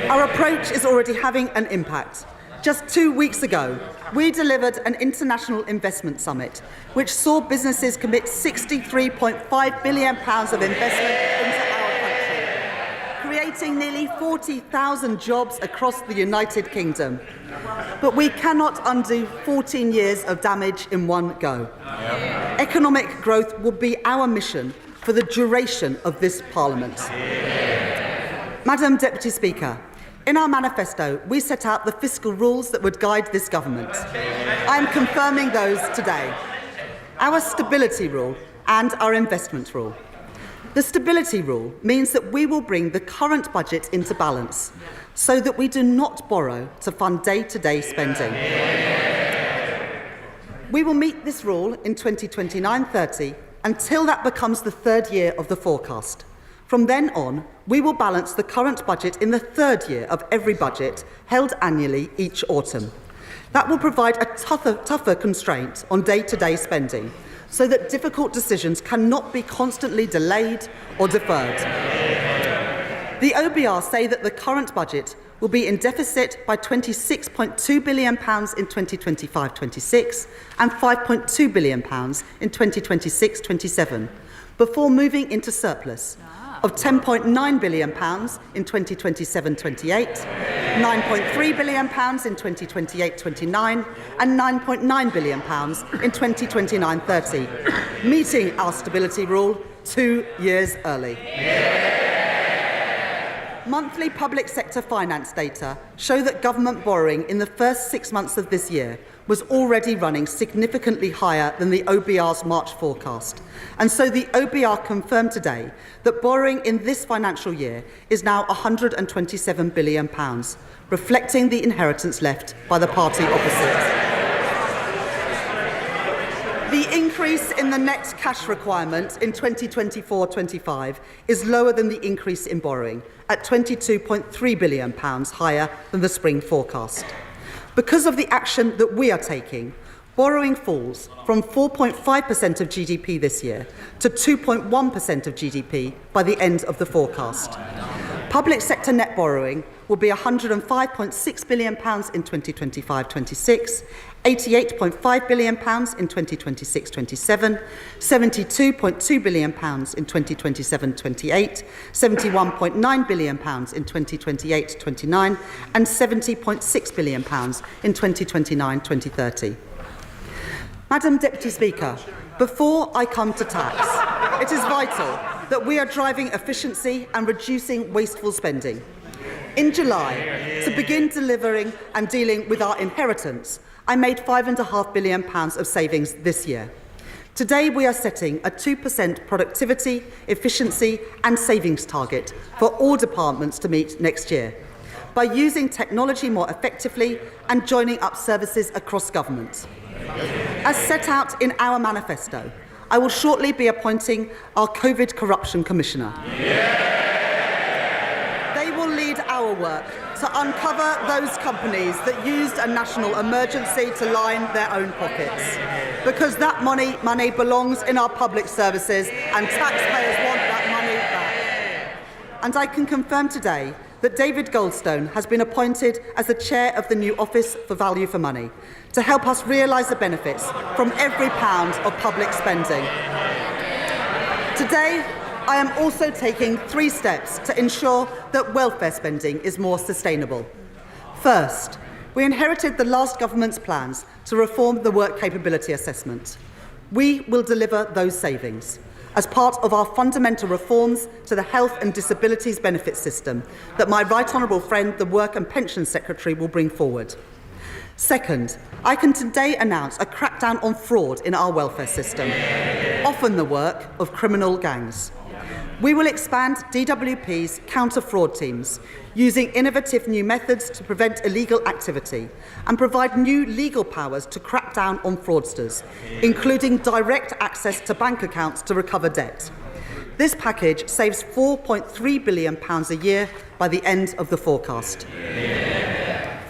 Our approach is already having an impact. Just 2 weeks ago, we delivered an international investment summit which saw businesses commit £63.5 billion of investment into our country, creating nearly 40,000 jobs across the United Kingdom. But we cannot undo 14 years of damage in one go. Economic growth will be our mission for the duration of this Parliament. Madam Deputy Speaker, in our manifesto, we set out the fiscal rules that would guide this government. I am confirming those today. Our stability rule and our investment rule. The stability rule means that we will bring the current budget into balance so that we do not borrow to fund day-to-day spending. We will meet this rule in 2029-30 until that becomes the 3rd year of the forecast. From then on, we will balance the current budget in the 3rd year of every budget held annually each autumn. That will provide a tougher constraint on day-to-day spending so that difficult decisions cannot be constantly delayed or deferred. The OBR say that the current budget will be in deficit by £26.2 billion in 2025-26 and £5.2 billion in 2026-27, before moving into surplus of £10.9 billion in 2027-28, £9.3 billion in 2028-29 and £9.9 billion in 2029-30, meeting our stability rule 2 years early. Monthly public sector finance data show that government borrowing in the first 6 months of this year was already running significantly higher than the OBR's March forecast. And so the OBR confirmed today that borrowing in this financial year is now £127 billion, reflecting the inheritance left by the party opposite. The increase in the net cash requirement in 2024-25 is lower than the increase in borrowing, at £22.3 billion higher than the spring forecast. Because of the action that we are taking, borrowing falls from 4.5% of GDP this year to 2.1% of GDP by the end of the forecast. Public sector net borrowing will be £105.6 billion in 2025-26, £88.5 billion in 2026-27, £72.2 billion in 2027-28, £71.9 billion in 2028-29, and £70.6 billion in 2029-2030. Madam Deputy Speaker, before I come to tax, it is vital that we are driving efficiency and reducing wasteful spending. In July, to begin delivering and dealing with our inheritance, I made £5.5 billion of savings this year. Today, we are setting a 2% productivity, efficiency and savings target for all departments to meet next year by using technology more effectively and joining up services across government. As set out in our manifesto, I will shortly be appointing our COVID Corruption Commissioner. They will lead our work to uncover those companies that used a national emergency to line their own pockets, because that money belongs in our public services and taxpayers want that money back. And I can confirm today that David Goldstone has been appointed as the chair of the new Office for Value for Money to help us realise the benefits from every pound of public spending. Today, I am also taking 3 steps to ensure that welfare spending is more sustainable. First, we inherited the last government's plans to reform the work capability assessment. We will deliver those savings as part of our fundamental reforms to the health and disabilities benefit system that my right honourable friend, the Work and Pensions Secretary, will bring forward. Second, I can today announce a crackdown on fraud in our welfare system, often the work of criminal gangs. We will expand DWP's counter-fraud teams, using innovative new methods to prevent illegal activity and provide new legal powers to crack down on fraudsters, including direct access to bank accounts to recover debt. This package saves £4.3 billion a year by the end of the forecast.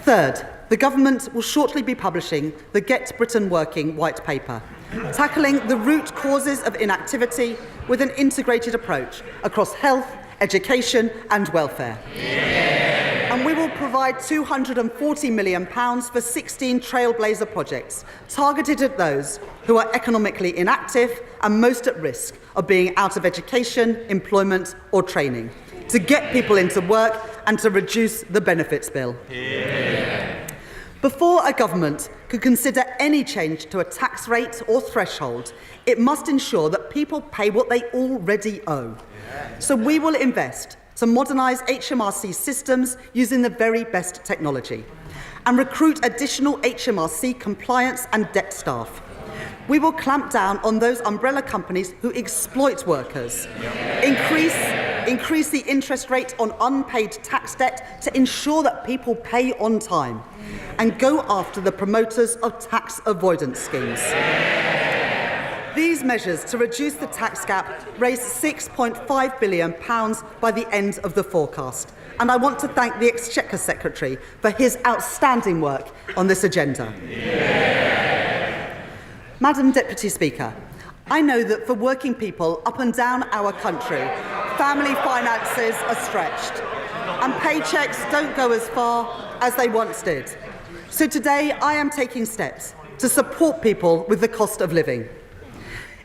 Third, the government will shortly be publishing the Get Britain Working white paper, tackling the root causes of inactivity with an integrated approach across health, education and welfare. And we will provide £240 million for 16 trailblazer projects targeted at those who are economically inactive and most at risk of being out of education, employment or training, to get people into work and to reduce the benefits bill. Before a government could consider any change to a tax rate or threshold, it must ensure that people pay what they already owe. So we will invest to modernise HMRC systems using the very best technology and recruit additional HMRC compliance and debt staff. We will clamp down on those umbrella companies who exploit workers, increase the interest rate on unpaid tax debt to ensure that people pay on time, and go after the promoters of tax avoidance schemes. These measures to reduce the tax gap raise £6.5 billion by the end of the forecast, and I want to thank the Exchequer Secretary for his outstanding work on this agenda. Madam Deputy Speaker, I know that for working people up and down our country, family finances are stretched and paychecks don't go as far as they once did. So today I am taking steps to support people with the cost of living.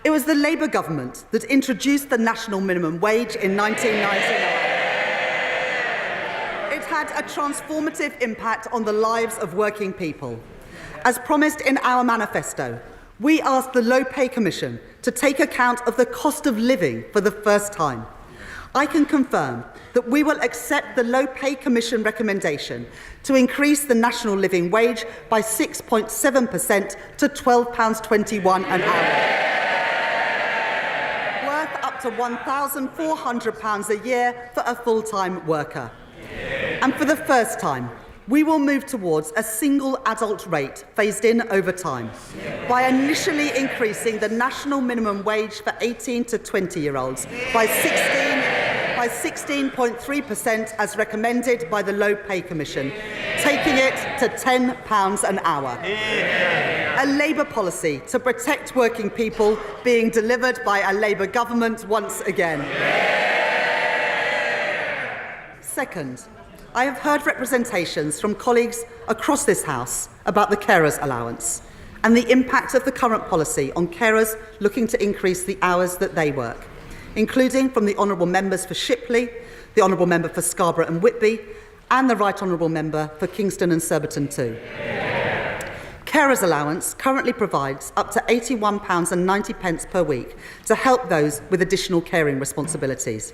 It was the Labour government that introduced the national minimum wage in 1999. It had a transformative impact on the lives of working people. As promised in our manifesto, we asked the Low Pay Commission to take account of the cost of living for the first time. I can confirm that we will accept the Low Pay Commission recommendation to increase the national living wage by 6.7% to £12.21 an hour, worth up to £1,400 a year for a full-time worker. And for the first time, we will move towards a single adult rate phased in over time by initially increasing the national minimum wage for 18 to 20-year-olds by by 16.3% as recommended by the Low Pay Commission, taking it to £10 an hour. A Labour policy to protect working people being delivered by a Labour government once again. Second, I have heard representations from colleagues across this House about the carers allowance and the impact of the current policy on carers looking to increase the hours that they work, including from the Honourable Members for Shipley, the Honourable Member for Scarborough and Whitby, and the Right Honourable Member for Kingston and Surbiton too. Carers allowance currently provides up to £81.90 per week to help those with additional caring responsibilities.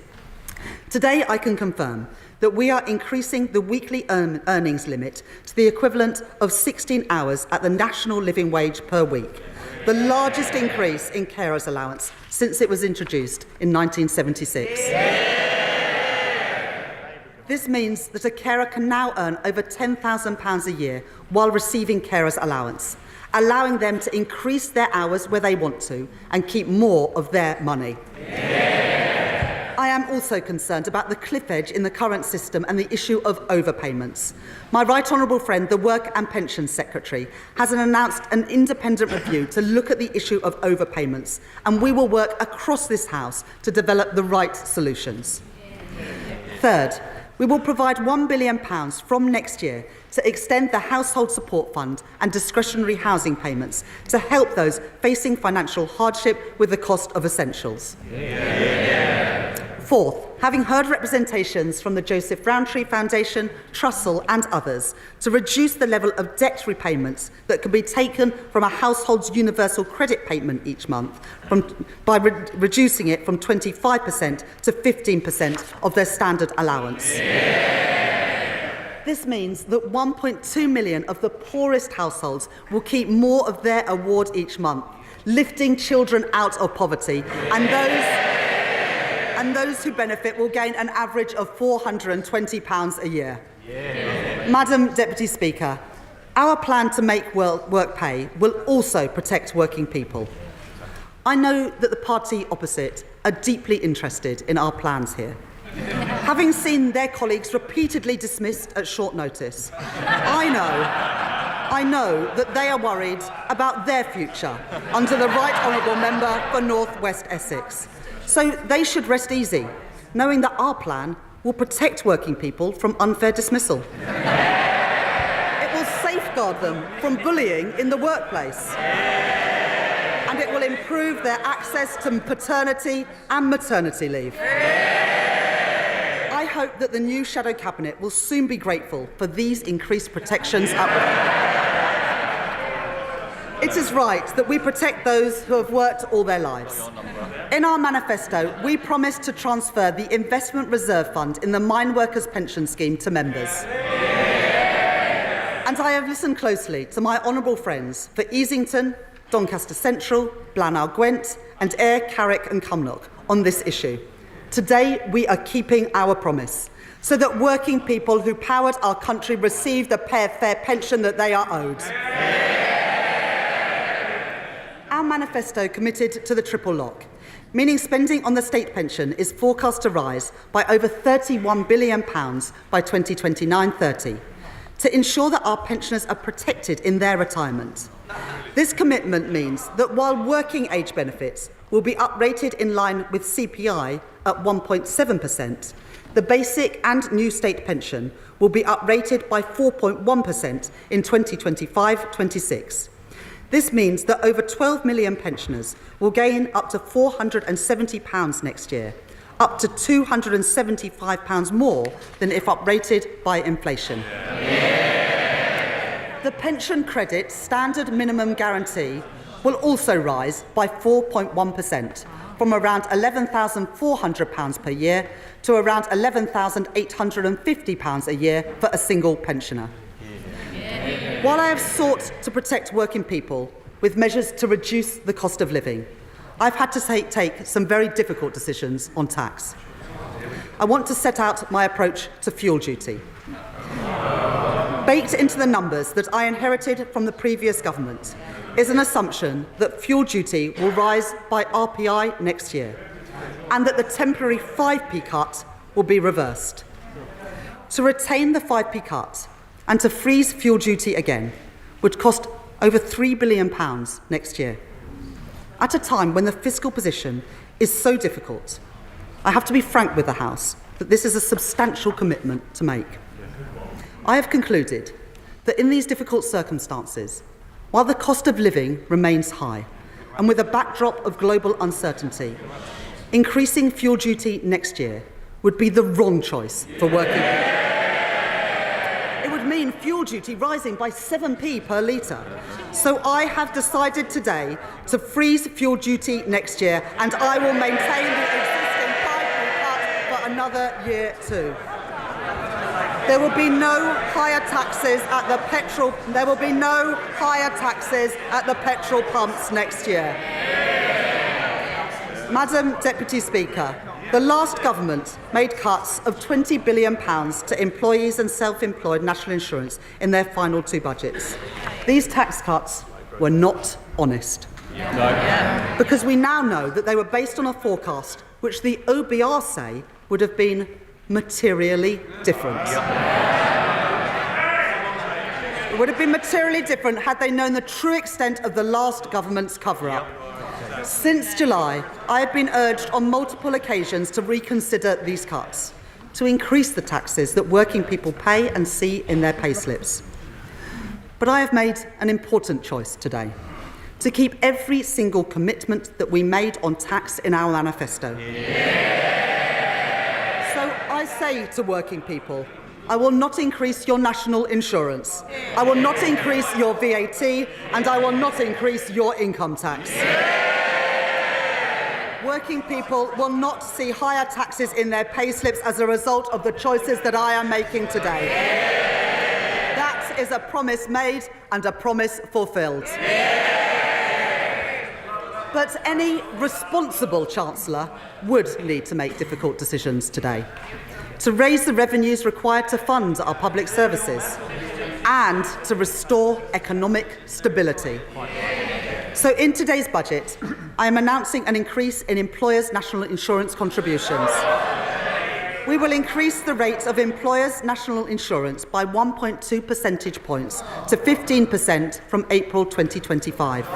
Today, I can confirm that we are increasing the weekly earnings limit to the equivalent of 16 hours at the national living wage per week, the largest increase in carers allowance since it was introduced in 1976. This means that a carer can now earn over £10,000 a year while receiving carers allowance, allowing them to increase their hours where they want to and keep more of their money. I am also concerned about the cliff edge in the current system and the issue of overpayments. My Right Honourable friend, the Work and Pensions Secretary, has announced an independent review to look at the issue of overpayments, and we will work across this House to develop the right solutions. Third, we will provide £1 billion from next year to extend the Household Support Fund and discretionary housing payments to help those facing financial hardship with the cost of essentials. Fourth, having heard representations from the Joseph Rowntree Foundation, Trussell and others to reduce the level of debt repayments that can be taken from a household's universal credit payment each month by reducing it from 25% to 15% of their standard allowance. This means that 1.2 million of the poorest households will keep more of their award each month, lifting children out of poverty, and those who benefit will gain an average of £420 a year. Madam Deputy Speaker, our plan to make work pay will also protect working people. I know that the party opposite are deeply interested in our plans here. Having seen their colleagues repeatedly dismissed at short notice, I know that they are worried about their future under the Right Honourable Member for North West Essex. So they should rest easy, knowing that our plan will protect working people from unfair dismissal. It will safeguard them from bullying in the workplace. And it will improve their access to paternity and maternity leave. I hope that the new Shadow Cabinet will soon be grateful for these increased protections at work. It is right that we protect those who have worked all their lives. In our manifesto, we promised to transfer the Investment Reserve Fund in the Mine Workers' Pension Scheme to members. And I have listened closely to my honourable friends for Easington, Doncaster Central, Blaenau Gwent and Ayr, Carrick and Cumnock on this issue. Today, we are keeping our promise so that working people who powered our country receive the fair pension that they are owed. Our manifesto committed to the triple lock, meaning spending on the state pension is forecast to rise by over £31 billion by 2029-30 to ensure that our pensioners are protected in their retirement. This commitment means that while working age benefits will be uprated in line with CPI at 1.7%, the basic and new state pension will be uprated by 4.1% in 2025-26. This means that over 12 million pensioners will gain up to £470 next year, up to £275 more than if uprated by inflation. The pension credit standard minimum guarantee will also rise by 4.1%, from around £11,400 per year to around £11,850 a year for a single pensioner. While I have sought to protect working people with measures to reduce the cost of living, I've had to take some very difficult decisions on tax. I want to set out my approach to fuel duty. Baked into the numbers that I inherited from the previous government is an assumption that fuel duty will rise by RPI next year, and that the temporary 5p cut will be reversed. To retain the 5p cut and to freeze fuel duty again would cost over £3 billion next year. At a time when the fiscal position is so difficult, I have to be frank with the House that this is a substantial commitment to make. I have concluded that in these difficult circumstances, while the cost of living remains high, and with a backdrop of global uncertainty, increasing fuel duty next year would be the wrong choice for working people. It would mean fuel duty rising by 7p per litre. So I have decided today to freeze fuel duty next year, and I will maintain the existing 5p cut for another year too. There will be no higher taxes at the petrol. There will be no higher taxes at the petrol pumps next year. Madam Deputy Speaker, the last government made cuts of £20 billion to employees and self-employed national insurance in their final two budgets. These tax cuts were not honest. No. Because we now know that they were based on a forecast which the OBR say would have been materially different. It would have been materially different had they known the true extent of the last government's cover-up. Since July, I have been urged on multiple occasions to reconsider these cuts, to increase the taxes that working people pay and see in their payslips. But I have made an important choice today, to keep every single commitment that we made on tax in our manifesto. I say to working people, I will not increase your national insurance, I will not increase your VAT, and I will not increase your income tax. Working people will not see higher taxes in their payslips as a result of the choices that I am making today. That is a promise made and a promise fulfilled. But any responsible Chancellor would need to make difficult decisions today, to raise the revenues required to fund our public services and to restore economic stability. So in today's budget, I am announcing an increase in employers' national insurance contributions. We will increase the rate of employers' national insurance by 1.2 percentage points to 15% from April 2025.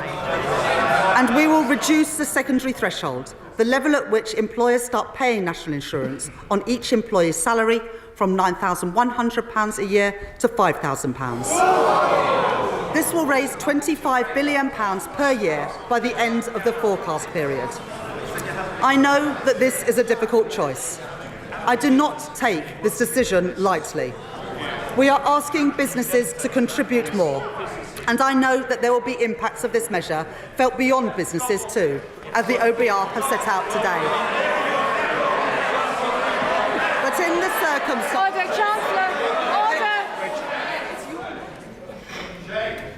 And we will reduce the secondary threshold, the level at which employers start paying national insurance on each employee's salary, from £9,100 a year to £5,000. This will raise £25 billion per year by the end of the forecast period. I know that this is a difficult choice. I do not take this decision lightly. We are asking businesses to contribute more, and I know that there will be impacts of this measure felt beyond businesses too, as the OBR have set out today. But in the circumstances... Order, Chancellor! Order!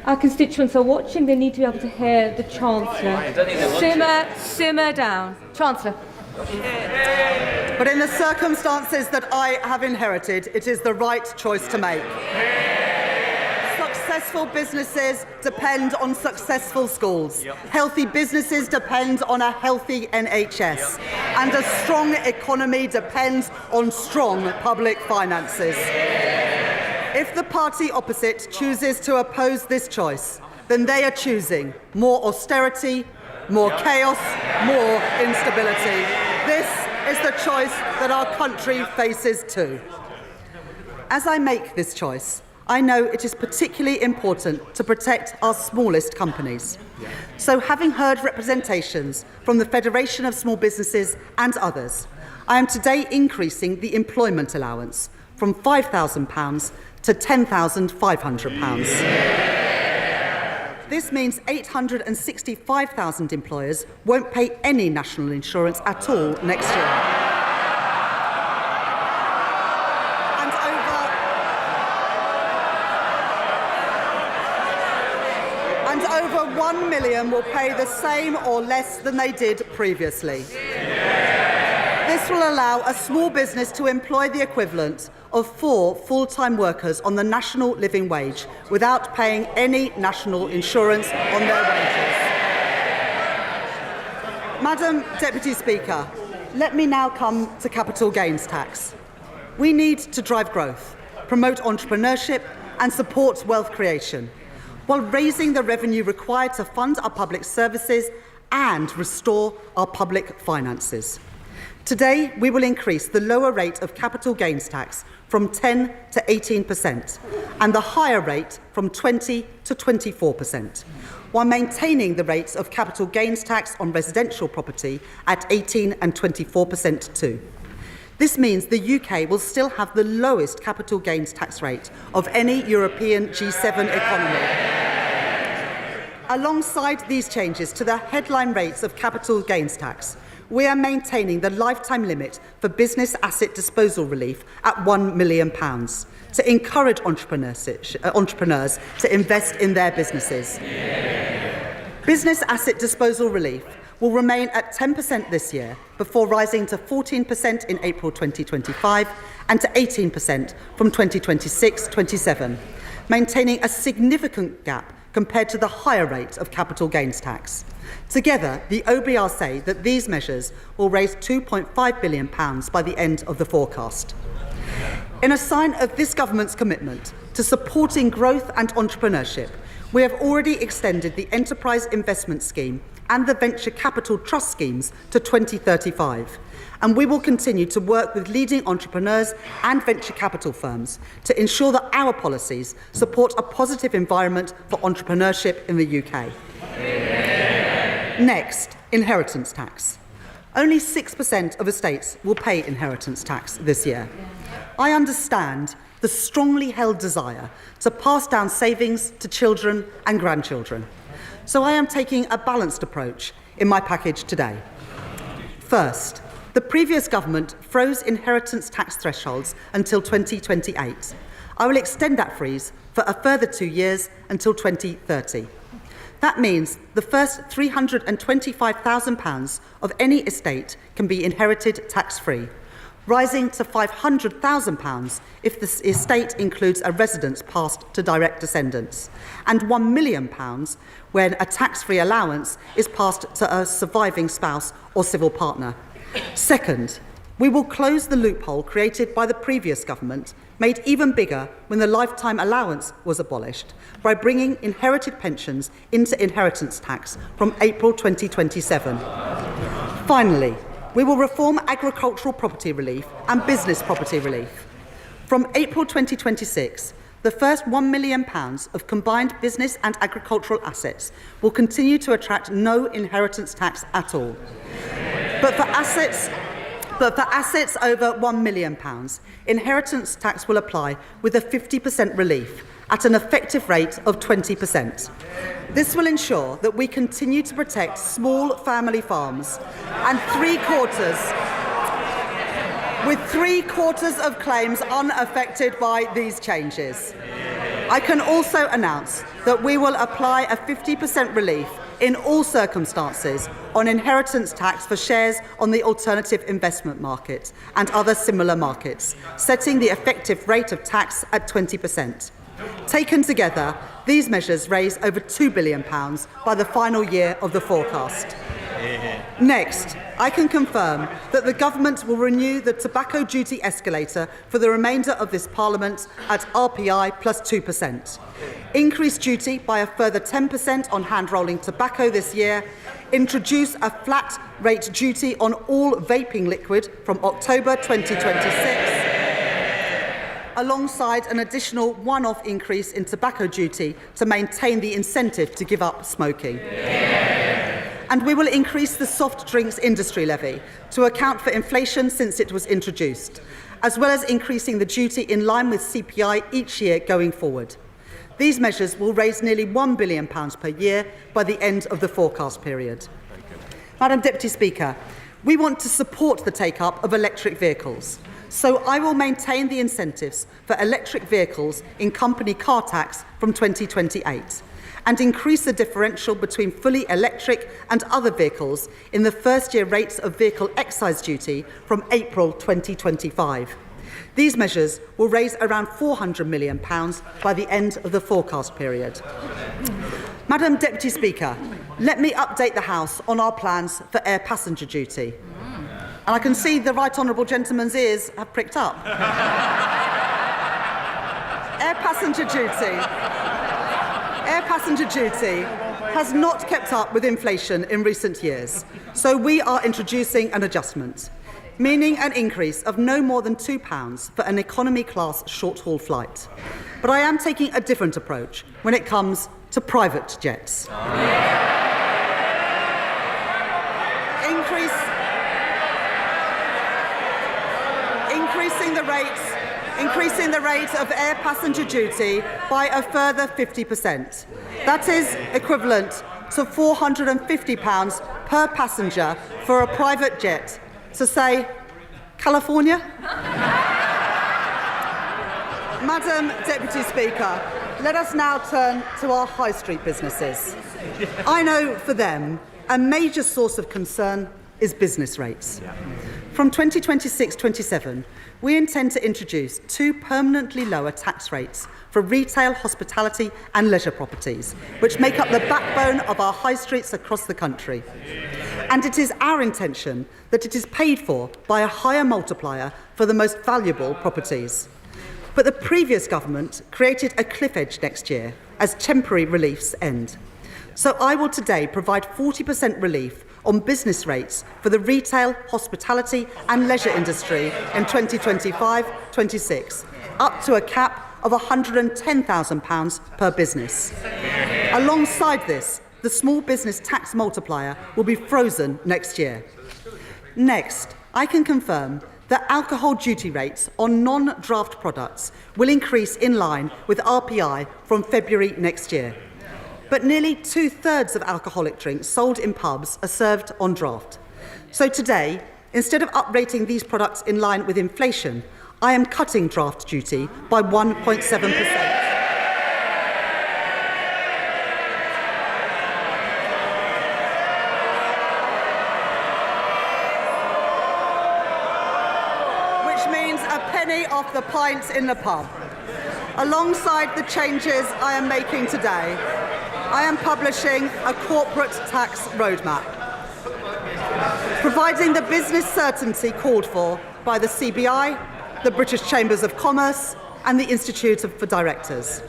Our constituents are watching. They need to be able to hear the Chancellor. Simmer down. Chancellor. But in the circumstances that I have inherited, it is the right choice to make. Successful businesses depend on successful schools. Healthy businesses depend on a healthy NHS. And a strong economy depends on strong public finances. If the party opposite chooses to oppose this choice, then they are choosing more austerity, more chaos, more instability. This is the choice that our country faces too. As I make this choice, I know it is particularly important to protect our smallest companies. So, having heard representations from the Federation of Small Businesses and others, I am today increasing the employment allowance from £5,000 to £10,500. This means 865,000 employers won't pay any national insurance at all next year. And over 1 million will pay the same or less than they did previously. This will allow a small business to employ the equivalent of 4 full-time workers on the national living wage without paying any national insurance on their wages. Madam Deputy Speaker, let me now come to capital gains tax. We need to drive growth, promote entrepreneurship and support wealth creation, while raising the revenue required to fund our public services and restore our public finances. Today, we will increase the lower rate of capital gains tax from 10 to 18% and the higher rate from 20 to 24%, while maintaining the rates of capital gains tax on residential property at 18 and 24% too. This means the UK will still have the lowest capital gains tax rate of any European G7 economy. Alongside these changes to the headline rates of capital gains tax, we are maintaining the lifetime limit for business asset disposal relief at £1 million to encourage entrepreneurs to invest in their businesses. Business asset disposal relief will remain at 10% this year before rising to 14% in April 2025 and to 18% from 2026-27, maintaining a significant gap compared to the higher rate of capital gains tax. Together, the OBR say that these measures will raise £2.5 billion by the end of the forecast. In a sign of this government's commitment to supporting growth and entrepreneurship, we have already extended the Enterprise Investment Scheme and the Venture Capital Trust schemes to 2035, and we will continue to work with leading entrepreneurs and venture capital firms to ensure that our policies support a positive environment for entrepreneurship in the UK. Next, inheritance tax. Only 6% of estates will pay inheritance tax this year. I understand the strongly held desire to pass down savings to children and grandchildren. So I am taking a balanced approach in my package today. First, the previous government froze inheritance tax thresholds until 2028. I will extend that freeze for a further 2 years until 2030. That means the first £325,000 of any estate can be inherited tax-free, rising to £500,000 if the estate includes a residence passed to direct descendants, and £1 million when a tax-free allowance is passed to a surviving spouse or civil partner. Second, we will close the loophole created by the previous government, made even bigger when the lifetime allowance was abolished, by bringing inherited pensions into inheritance tax from April 2027. Finally, we will reform agricultural property relief and business property relief. From April 2026, the first £1 million of combined business and agricultural assets will continue to attract no inheritance tax at all. But for assets over £1 million, inheritance tax will apply with a 50% relief at an effective rate of 20%. This will ensure that we continue to protect small family farms and with three quarters of claims unaffected by these changes. I can also announce that we will apply a 50% relief in all circumstances on inheritance tax for shares on the alternative investment market and other similar markets, setting the effective rate of tax at 20%. Taken together, these measures raise over £2 billion by the final year of the forecast. Next, I can confirm that the government will renew the tobacco duty escalator for the remainder of this Parliament at RPI plus 2%. Increase duty by a further 10% on hand-rolling tobacco this year. Introduce a flat rate duty on all vaping liquid from October 2026. Alongside an additional one-off increase in tobacco duty to maintain the incentive to give up smoking. And we will increase the soft drinks industry levy to account for inflation since it was introduced, as well as increasing the duty in line with CPI each year going forward. These measures will raise nearly £1 billion per year by the end of the forecast period. Madam Deputy Speaker, we want to support the take-up of electric vehicles. So I will maintain the incentives for electric vehicles in company car tax from 2028 and increase the differential between fully electric and other vehicles in the first-year rates of vehicle excise duty from April 2025. These measures will raise around £400 million by the end of the forecast period. Madam Deputy Speaker, let me update the House on our plans for air passenger duty. And I can see the right honourable gentleman's ears have pricked up. Air passenger duty has not kept up with inflation in recent years, so we are introducing an adjustment, meaning an increase of no more than £2 for an economy-class short-haul flight. But I am taking a different approach when it comes to private jets. Increasing the rate of air passenger duty by a further 50%. That is equivalent to £450 per passenger for a private jet to, say, California? Madam Deputy Speaker, let us now turn to our high street businesses. I know for them, a major source of concern is business rates. From 2026-27, we intend to introduce 2 permanently lower tax rates for retail, hospitality and leisure properties, which make up the backbone of our high streets across the country. And it is our intention that it is paid for by a higher multiplier for the most valuable properties. But the previous government created a cliff edge next year as temporary reliefs end. So I will today provide 40% relief on business rates for the retail, hospitality and leisure industry in 2025-26, up to a cap of £110,000 per business. Alongside this, the small business tax multiplier will be frozen next year. Next, I can confirm that alcohol duty rates on non-draft products will increase in line with RPI from February next year. But nearly 2/3 of alcoholic drinks sold in pubs are served on draft. So today, instead of uprating these products in line with inflation, I am cutting draft duty by 1.7%. Which means a penny off the pint in the pub. Alongside the changes I am making today, I am publishing a corporate tax roadmap, providing the business certainty called for by the CBI, the British Chambers of Commerce and the Institute for Directors.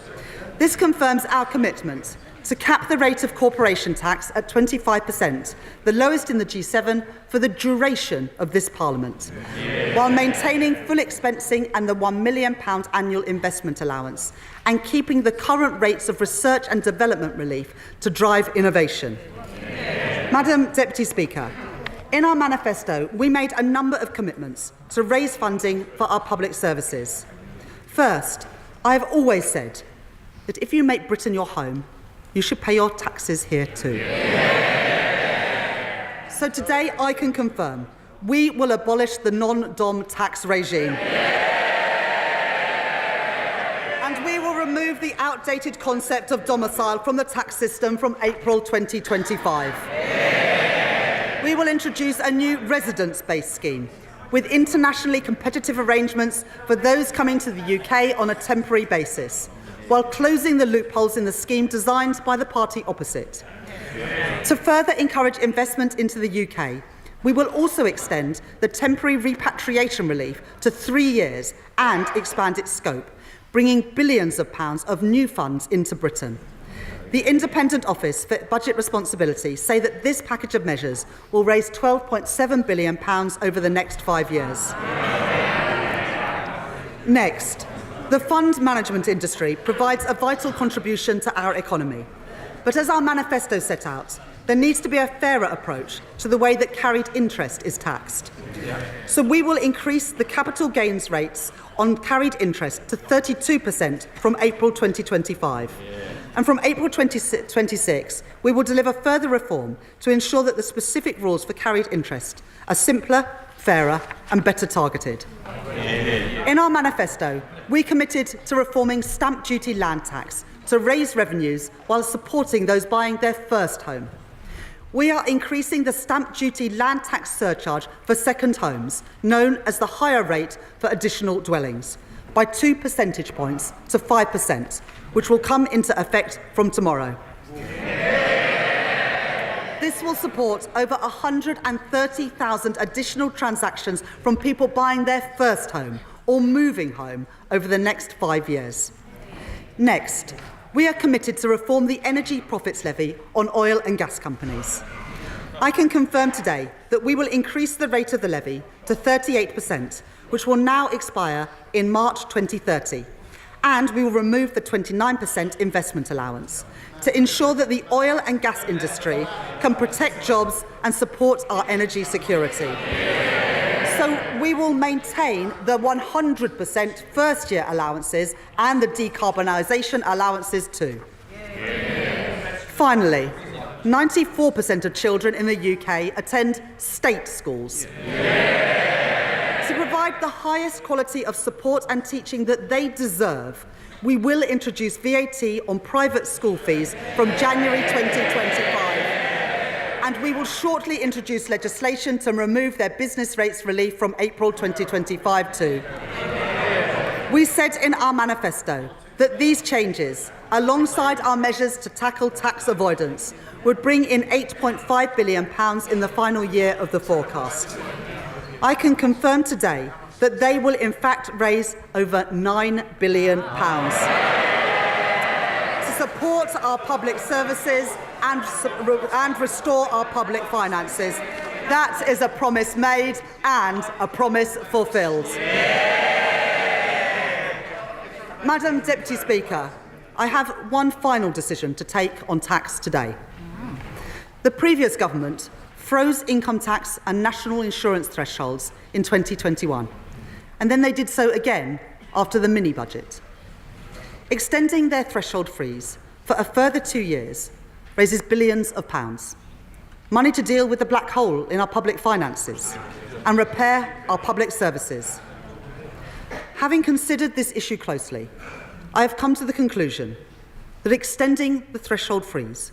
This confirms our commitment to cap the rate of corporation tax at 25%, the lowest in the G7 for the duration of this Parliament, while maintaining full expensing and the £1 million annual investment allowance, and keeping the current rates of research and development relief to drive innovation. Madam Deputy Speaker, in our manifesto, we made a number of commitments to raise funding for our public services. First, I have always said that if you make Britain your home, you should pay your taxes here too. So today I can confirm we will abolish the non-dom tax regime. And we will remove the outdated concept of domicile from the tax system from April 2025. We will introduce a new residence-based scheme with internationally competitive arrangements for those coming to the UK on a temporary basis, while closing the loopholes in the scheme designed by the party opposite. To further encourage investment into the UK, we will also extend the temporary repatriation relief to 3 years and expand its scope, bringing billions of pounds of new funds into Britain. The Independent Office for Budget Responsibility say that this package of measures will raise £12.7 billion over the next 5 years. Next, the fund management industry provides a vital contribution to our economy. But as our manifesto set out, there needs to be a fairer approach to the way that carried interest is taxed. So we will increase the capital gains rates on carried interest to 32% from April 2025. And from April 2026, we will deliver further reform to ensure that the specific rules for carried interest are simpler, fairer and better targeted. In our manifesto, we committed to reforming stamp duty land tax to raise revenues while supporting those buying their first home. We are increasing the stamp duty land tax surcharge for second homes, known as the higher rate for additional dwellings, by 2 percentage points to 5%, which will come into effect from tomorrow. This will support over 130,000 additional transactions from people buying their first home or moving home over the next 5 years. Next, we are committed to reform the energy profits levy on oil and gas companies. I can confirm today that we will increase the rate of the levy to 38%, which will now expire in March 2030, and we will remove the 29% investment allowance to ensure that the oil and gas industry can protect jobs and support our energy security. So we will maintain the 100% first-year allowances and the decarbonisation allowances too. Finally, 94% of children in the UK attend state schools. To provide the highest quality of support and teaching that they deserve, we will introduce VAT on private school fees from January 2025. And we will shortly introduce legislation to remove their business rates relief from April 2025 too. We said in our manifesto that these changes, alongside our measures to tackle tax avoidance, would bring in £8.5 billion in the final year of the forecast. I can confirm today that they will in fact raise over £9 billion to support our public services and restore our public finances. That is a promise made and a promise fulfilled. Madam Deputy Speaker, I have one final decision to take on tax today. The previous government froze income tax and national insurance thresholds in 2021, and then they did so again after the mini-budget. Extending their threshold freeze for a further 2 years raises billions of pounds, money to deal with the black hole in our public finances and repair our public services. Having considered this issue closely, I have come to the conclusion that extending the threshold freeze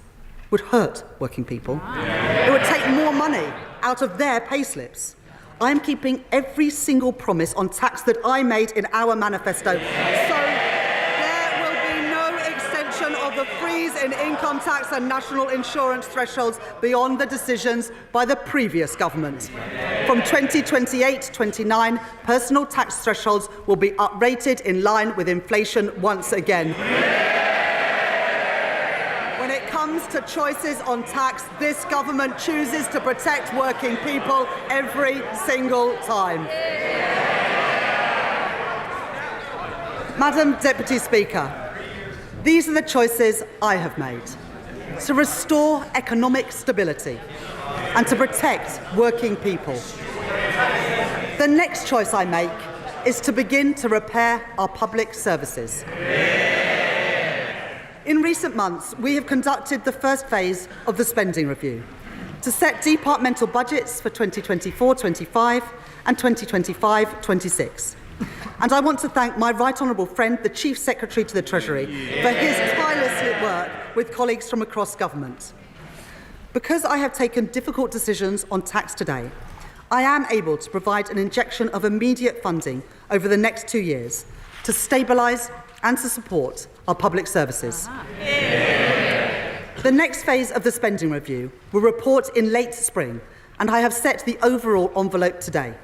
would hurt working people. It would take more money out of their payslips. I am keeping every single promise on tax that I made in our manifesto. So there will be no extension of the freeze in income tax and national insurance thresholds beyond the decisions by the previous government. From 2028-29, personal tax thresholds will be uprated in line with inflation once again. When it comes to choices on tax, this government chooses to protect working people every single time. Madam Deputy Speaker, these are the choices I have made to restore economic stability and to protect working people. The next choice I make is to begin to repair our public services. In recent months, we have conducted the first phase of the spending review to set departmental budgets for 2024-25 and 2025-26. And I want to thank my right honourable friend, the Chief Secretary to the Treasury, for his tireless work with colleagues from across government. Because I have taken difficult decisions on tax today, I am able to provide an injection of immediate funding over the next 2 years to stabilise and to support our public services. The next phase of the spending review will report in late spring, and I have set the overall envelope today.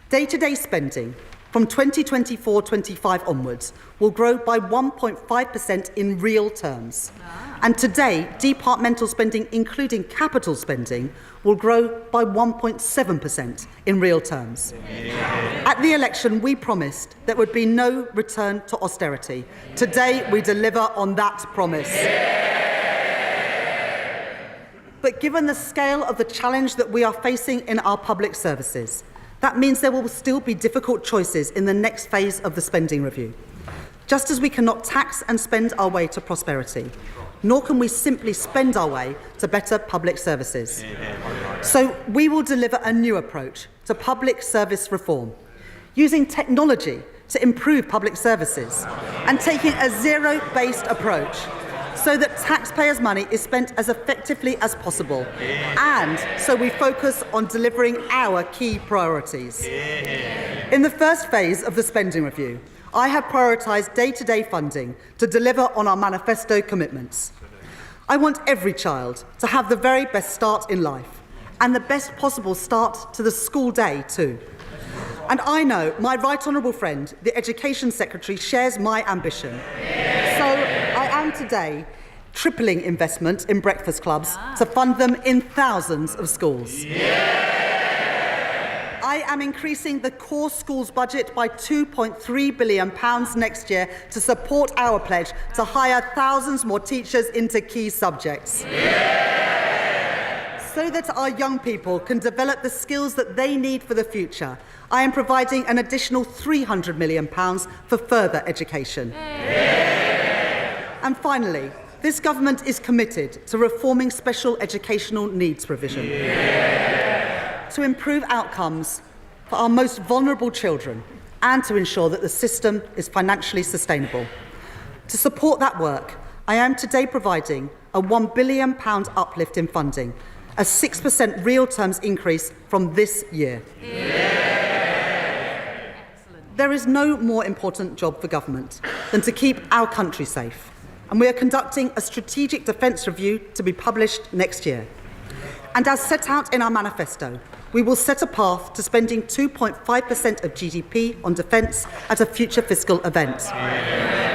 Day-to-day spending from 2024-25 onwards will grow by 1.5% in real terms. And today, departmental spending, including capital spending, will grow by 1.7% in real terms. At the election, we promised there would be no return to austerity. Today, we deliver on that promise. But given the scale of the challenge that we are facing in our public services, that means there will still be difficult choices in the next phase of the spending review. Just as we cannot tax and spend our way to prosperity, nor can we simply spend our way to better public services. So we will deliver a new approach to public service reform, using technology to improve public services and taking a zero-based approach so that taxpayers' money is spent as effectively as possible, and so we focus on delivering our key priorities. In the first phase of the spending review, I have prioritised day-to-day funding to deliver on our manifesto commitments. I want every child to have the very best start in life and the best possible start to the school day too. And I know my right honourable friend, the Education Secretary, shares my ambition. So I am today tripling investment in breakfast clubs to fund them in thousands of schools. I am increasing the core schools budget by £2.3 billion next year to support our pledge to hire thousands more teachers into key subjects. So that our young people can develop the skills that they need for the future, I am providing an additional £300 million for further education. And finally, this government is committed to reforming special educational needs provision to improve outcomes for our most vulnerable children and to ensure that the system is financially sustainable. To support that work, I am today providing a £1 billion uplift in funding, a 6% real terms increase from this year. There is no more important job for government than to keep our country safe, and we are conducting a strategic defence review to be published next year. And as set out in our manifesto, we will set a path to spending 2.5% of GDP on defence at a future fiscal event.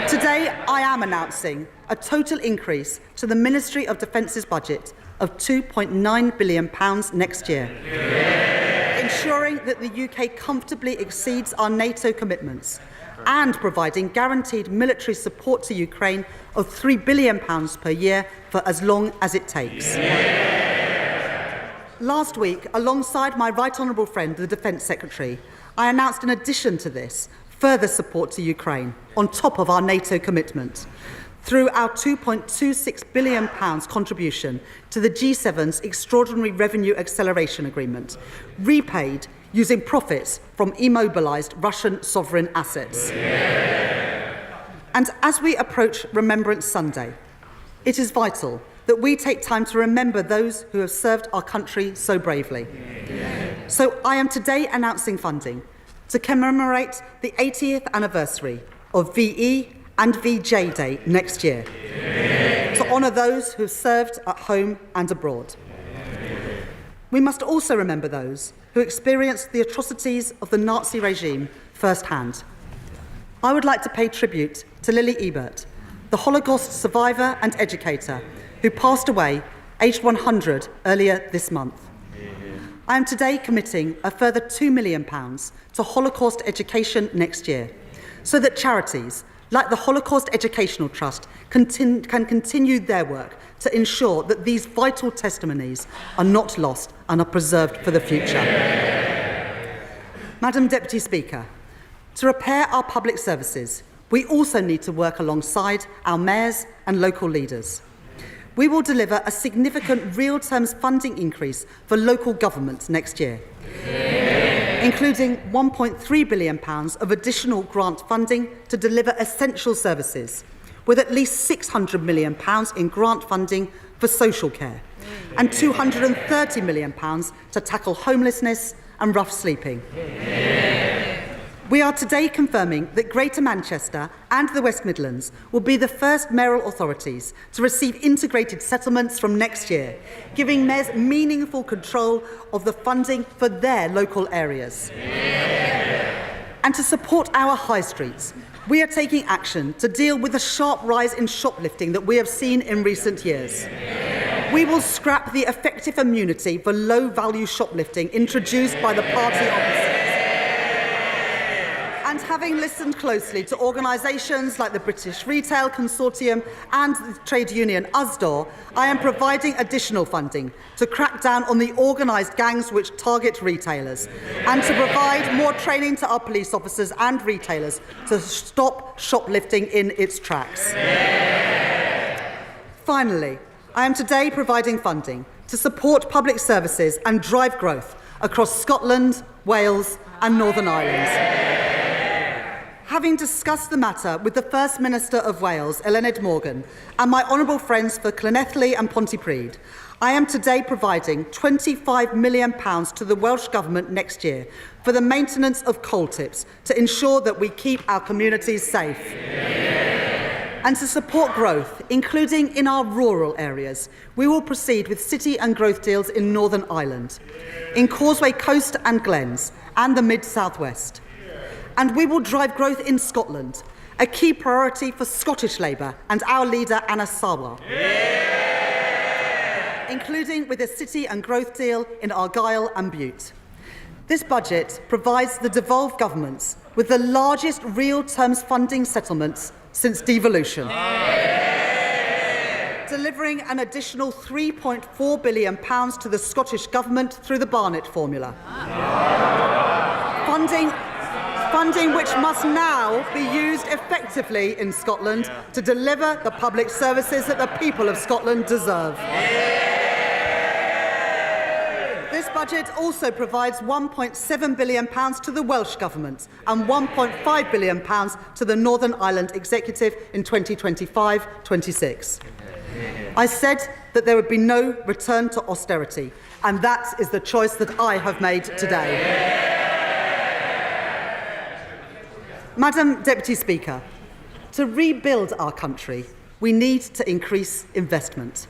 Today, I am announcing a total increase to the Ministry of Defence's budget of £2.9 billion next year, ensuring that the UK comfortably exceeds our NATO commitments and providing guaranteed military support to Ukraine of £3 billion per year for as long as it takes. Last week, alongside my right honourable friend, the Defence Secretary, I announced in addition to this further support to Ukraine on top of our NATO commitment through our £2.26 billion contribution to the G7's Extraordinary Revenue Acceleration Agreement, repaid using profits from immobilised Russian sovereign assets. And as we approach Remembrance Sunday, it is vital that we take time to remember those who have served our country so bravely. So I am today announcing funding to commemorate the 80th anniversary of VE and VJ Day next year, to honour those who have served at home and abroad. We must also remember those who experienced the atrocities of the Nazi regime firsthand. I would like to pay tribute to Lily Ebert, the Holocaust survivor and educator who passed away aged 100 earlier this month. I am today committing a further £2 million to Holocaust education next year, so that charities like the Holocaust Educational Trust can continue their work to ensure that these vital testimonies are not lost and are preserved for the future. Madam Deputy Speaker, to repair our public services, we also need to work alongside our mayors and local leaders. We will deliver a significant real terms funding increase for local governments next year, including £1.3 billion of additional grant funding to deliver essential services, with at least £600 million in grant funding for social care and £230 million to tackle homelessness and rough sleeping. We are today confirming that Greater Manchester and the West Midlands will be the first mayoral authorities to receive integrated settlements from next year, giving mayors meaningful control of the funding for their local areas. And to support our high streets, we are taking action to deal with the sharp rise in shoplifting that we have seen in recent years. We will scrap the effective immunity for low-value shoplifting introduced by the party opposite. And having listened closely to organisations like the British Retail Consortium and the trade union USDOR, I am providing additional funding to crack down on the organised gangs which target retailers and to provide more training to our police officers and retailers to stop shoplifting in its tracks. Finally, I am today providing funding to support public services and drive growth across Scotland, Wales and Northern Ireland. Having discussed the matter with the First Minister of Wales, Eluned Morgan, and my honourable friends for Llanelli and Pontypridd, I am today providing £25 million to the Welsh Government next year for the maintenance of coal tips to ensure that we keep our communities safe. And to support growth, including in our rural areas, we will proceed with city and growth deals in Northern Ireland, in Causeway Coast and Glens, and the Mid-South West. And we will drive growth in Scotland, a key priority for Scottish Labour and our leader Anna Sawar, including with a city and growth deal in Argyll and Bute. This budget provides the devolved governments with the largest real terms funding settlements since devolution, delivering an additional £3.4 billion to the Scottish Government through the Barnett formula. Funding which must now be used effectively in Scotland to deliver the public services that the people of Scotland deserve. This budget also provides £1.7 billion to the Welsh Government and £1.5 billion to the Northern Ireland Executive in 2025-26. I said that there would be no return to austerity, and that is the choice that I have made today. Madam Deputy Speaker, to rebuild our country, we need to increase investment.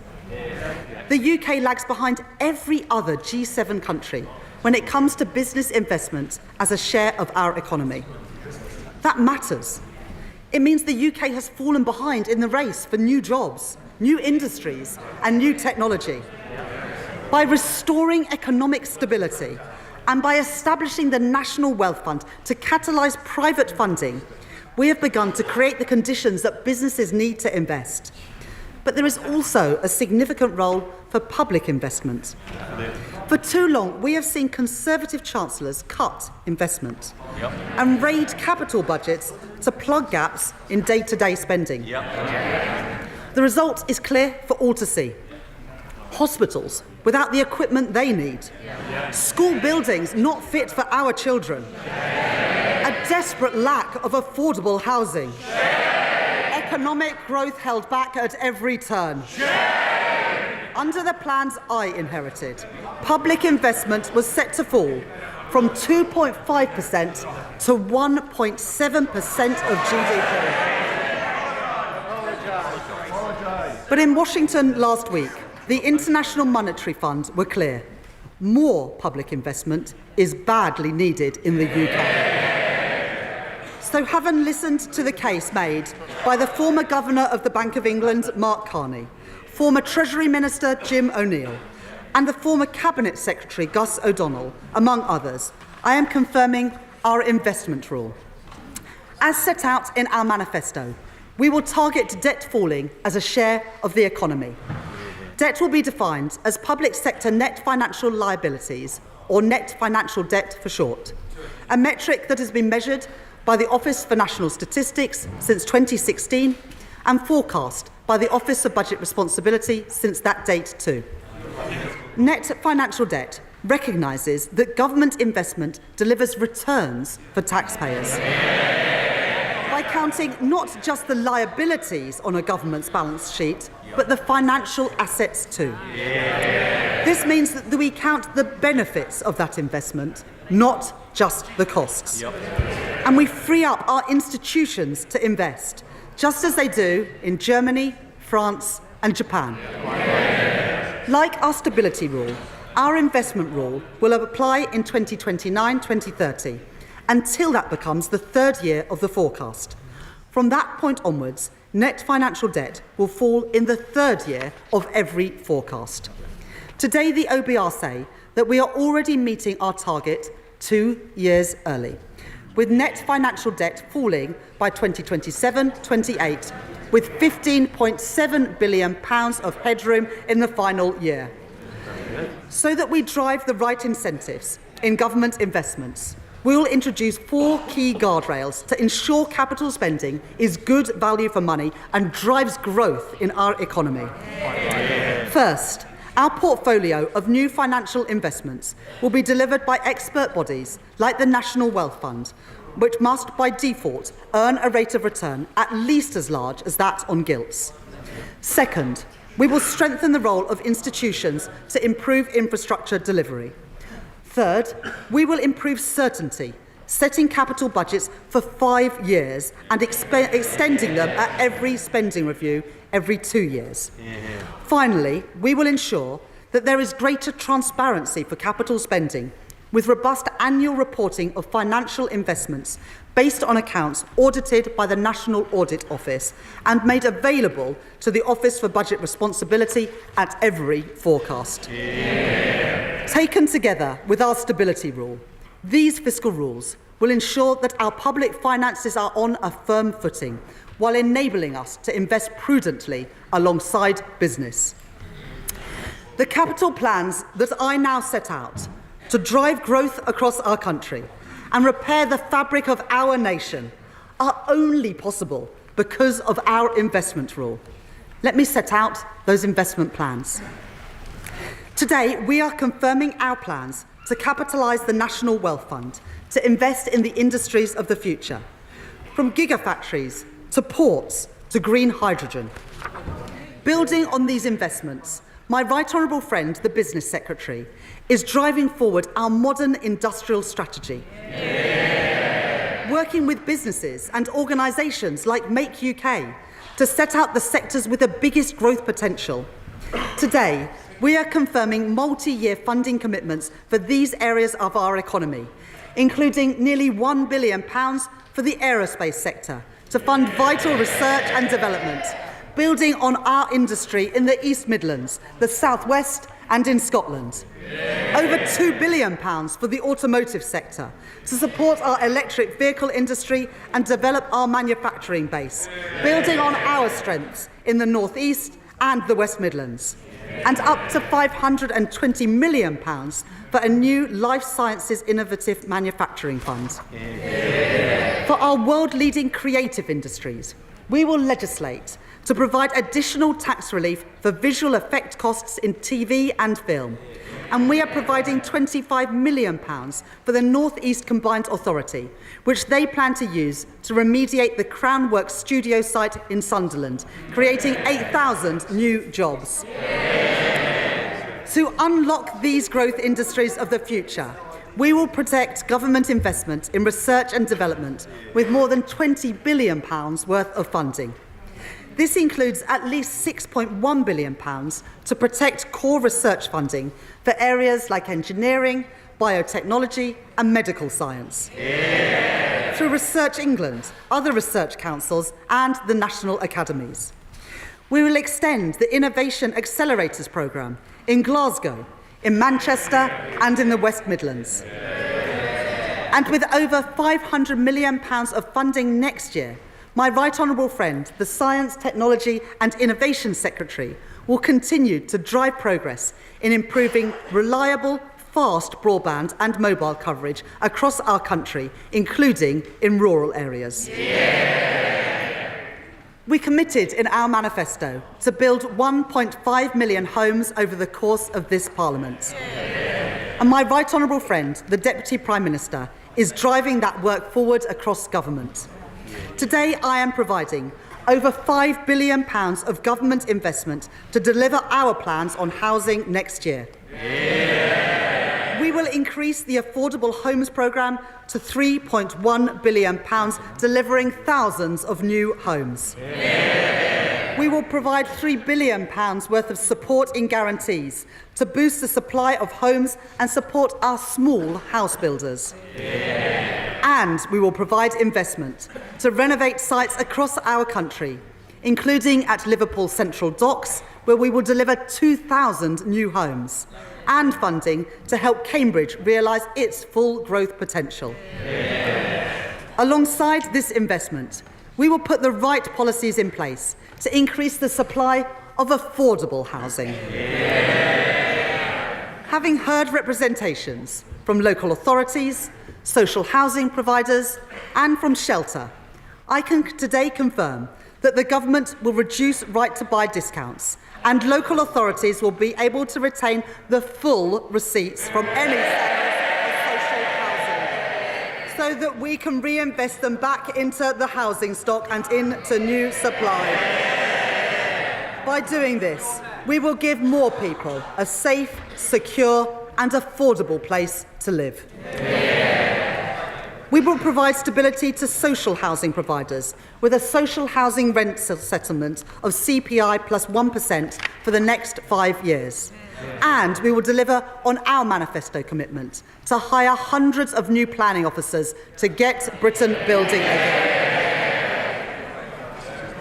The UK lags behind every other G7 country when it comes to business investment as a share of our economy. That matters. It means the UK has fallen behind in the race for new jobs, new industries, and new technology. By restoring economic stability and by establishing the National Wealth Fund to catalyse private funding, we have begun to create the conditions that businesses need to invest. But there is also a significant role for public investment. For too long, we have seen Conservative chancellors cut investment and raid capital budgets to plug gaps in day-to-day spending. The result is clear for all to see. Hospitals without the equipment they need. School buildings not fit for our children. A desperate lack of affordable housing. Economic growth held back at every turn. Under the plans I inherited, public investment was set to fall from 2.5% to 1.7% of GDP. But in Washington last week, the International Monetary Fund were clear. More public investment is badly needed in the UK. So having listened to the case made by the former Governor of the Bank of England, Mark Carney, former Treasury Minister Jim O'Neill, and the former Cabinet Secretary Gus O'Donnell, among others, I am confirming our investment rule. As set out in our manifesto, we will target debt falling as a share of the economy. Debt will be defined as public sector net financial liabilities, or net financial debt for short, a metric that has been measured by the Office for National Statistics since 2016 and forecast by the Office of Budget Responsibility since that date too. Net financial debt recognises that government investment delivers returns for taxpayers. By counting not just the liabilities on a government's balance sheet, but the financial assets too. This means that we count the benefits of that investment, not just the costs. And we free up our institutions to invest, just as they do in Germany, France, and Japan. Like our stability rule, our investment rule will apply in 2029-2030, until that becomes the third year of the forecast. From that point onwards, net financial debt will fall in the third year of every forecast. Today, the OBR say that we are already meeting our target 2 years early, with net financial debt falling by 2027-28, with £15.7 billion of headroom in the final year. So that we drive the right incentives in government investments, we will introduce 4 key guardrails to ensure capital spending is good value for money and drives growth in our economy. First, our portfolio of new financial investments will be delivered by expert bodies like the National Wealth Fund, which must, by default, earn a rate of return at least as large as that on gilts. Second, we will strengthen the role of institutions to improve infrastructure delivery. Third, we will improve certainty, setting capital budgets for 5 years and extending them at every spending review every 2 years. Finally, we will ensure that there is greater transparency for capital spending, with robust annual reporting of financial investments based on accounts audited by the National Audit Office and made available to the Office for Budget Responsibility at every forecast. Taken together with our stability rule, these fiscal rules will ensure that our public finances are on a firm footing while enabling us to invest prudently alongside business. The capital plans that I now set out to drive growth across our country and repair the fabric of our nation are only possible because of our investment rule. Let me set out those investment plans. Today, we are confirming our plans to capitalise the National Wealth Fund to invest in the industries of the future, from gigafactories to ports to green hydrogen. Building on these investments, my right honourable friend, the Business Secretary, is driving forward our modern industrial strategy. Working with businesses and organisations like Make UK to set out the sectors with the biggest growth potential. Today, we are confirming multi-year funding commitments for these areas of our economy, including nearly £1 billion for the aerospace sector to fund vital research and development, building on our industry in the East Midlands, the South West and in Scotland. Over £2 billion for the automotive sector to support our electric vehicle industry and develop our manufacturing base, building on our strengths in the North East and the West Midlands. And up to £520 million for a new Life Sciences Innovative Manufacturing Fund. For our world-leading creative industries, we will legislate to provide additional tax relief for visual effect costs in TV and film. And we are providing £25 million for the North East Combined Authority, which they plan to use to remediate the Crown Works studio site in Sunderland, creating 8,000 new jobs. To unlock these growth industries of the future, we will protect government investment in research and development with more than £20 billion worth of funding. This includes at least £6.1 billion to protect core research funding for areas like engineering, biotechnology and medical science. Through Research England, other research councils and the national academies. We will extend the Innovation Accelerators programme in Glasgow, in Manchester and in the West Midlands. And with over £500 million of funding next year, my right honourable friend, the Science, Technology and Innovation Secretary, will continue to drive progress in improving reliable, fast broadband and mobile coverage across our country, including in rural areas. We committed in our manifesto to build 1.5 million homes over the course of this Parliament. And my right honourable friend, the Deputy Prime Minister, is driving that work forward across government. Today, I am providing over £5 billion of government investment to deliver our plans on housing next year. We will increase the Affordable Homes programme to £3.1 billion, delivering thousands of new homes. We will provide £3 billion worth of support in guarantees to boost the supply of homes and support our small house builders. And we will provide investment to renovate sites across our country, including at Liverpool Central Docks, where we will deliver 2,000 new homes, and funding to help Cambridge realise its full growth potential. Alongside this investment, we will put the right policies in place to increase the supply of affordable housing. Having heard representations from local authorities, social housing providers and from Shelter, I can today confirm that the government will reduce right-to-buy discounts and local authorities will be able to retain the full receipts from any sales of social housing so that we can reinvest them back into the housing stock and into new supply. By doing this, we will give more people a safe, secure and affordable place to live. We will provide stability to social housing providers with a social housing rent settlement of CPI plus 1% for the next 5 years. And we will deliver on our manifesto commitment to hire hundreds of new planning officers to get Britain building again.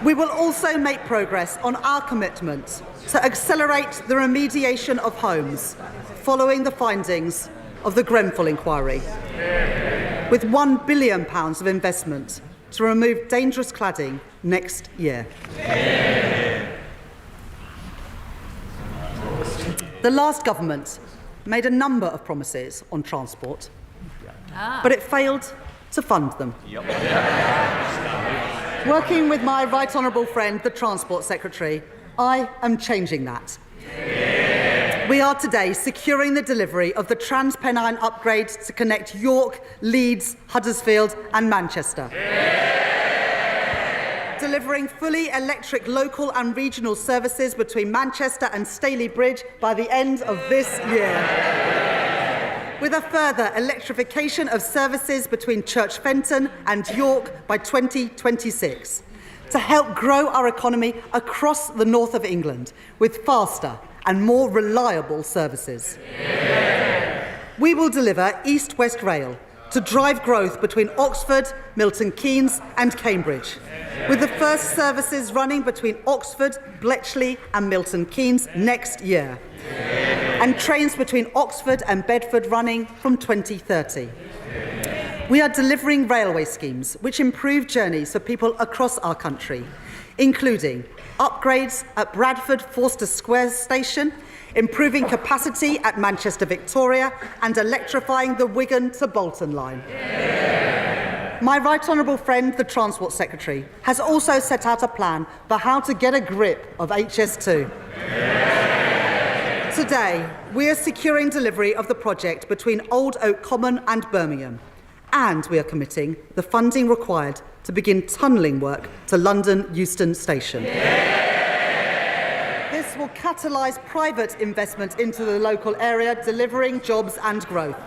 We will also make progress on our commitment to accelerate the remediation of homes following the findings of the Grenfell inquiry, with £1 billion of investment to remove dangerous cladding next year. The last government made a number of promises on transport, but it failed to fund them. Working with my right honourable friend, the Transport Secretary, I am changing that. We are today securing the delivery of the Transpennine upgrade to connect York, Leeds, Huddersfield and Manchester. Delivering fully electric local and regional services between Manchester and Staley Bridge by the end of this year. With a further electrification of services between Church Fenton and York by 2026, to help grow our economy across the north of England with faster and more reliable services. We will deliver East West Rail to drive growth between Oxford, Milton Keynes and Cambridge, with the first services running between Oxford, Bletchley and Milton Keynes next year, and trains between Oxford and Bedford running from 2030. We are delivering railway schemes which improve journeys for people across our country, including upgrades at Bradford Forster Square Station, improving capacity at Manchester Victoria and electrifying the Wigan to Bolton line. My right honourable friend, the Transport Secretary, has also set out a plan for how to get a grip of HS2. Today, we are securing delivery of the project between Old Oak Common and Birmingham, and we are committing the funding required to begin tunnelling work to London Euston Station. This will catalyse private investment into the local area, delivering jobs and growth.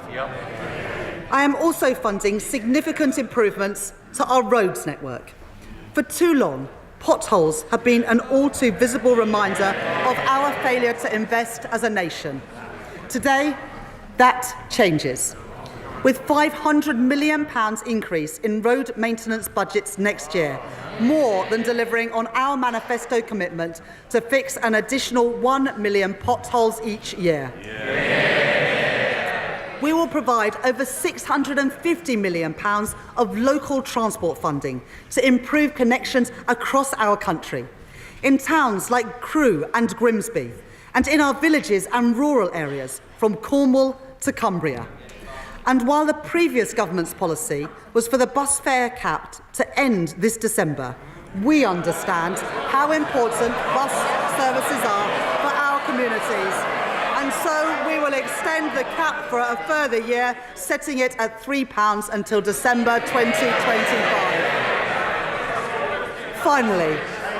I am also funding significant improvements to our roads network. For too long, potholes have been an all too visible reminder of our failure to invest as a nation. Today, that changes, with £500 million increase in road maintenance budgets next year, more than delivering on our manifesto commitment to fix an additional 1 million potholes each year. We will provide over £650 million of local transport funding to improve connections across our country, in towns like Crewe and Grimsby, and in our villages and rural areas from Cornwall to Cumbria. And while the previous government's policy was for the bus fare cap to end this December, we understand how important bus services are for our communities. And so we will extend the cap for a further year, setting it at £3 until December 2025. Finally,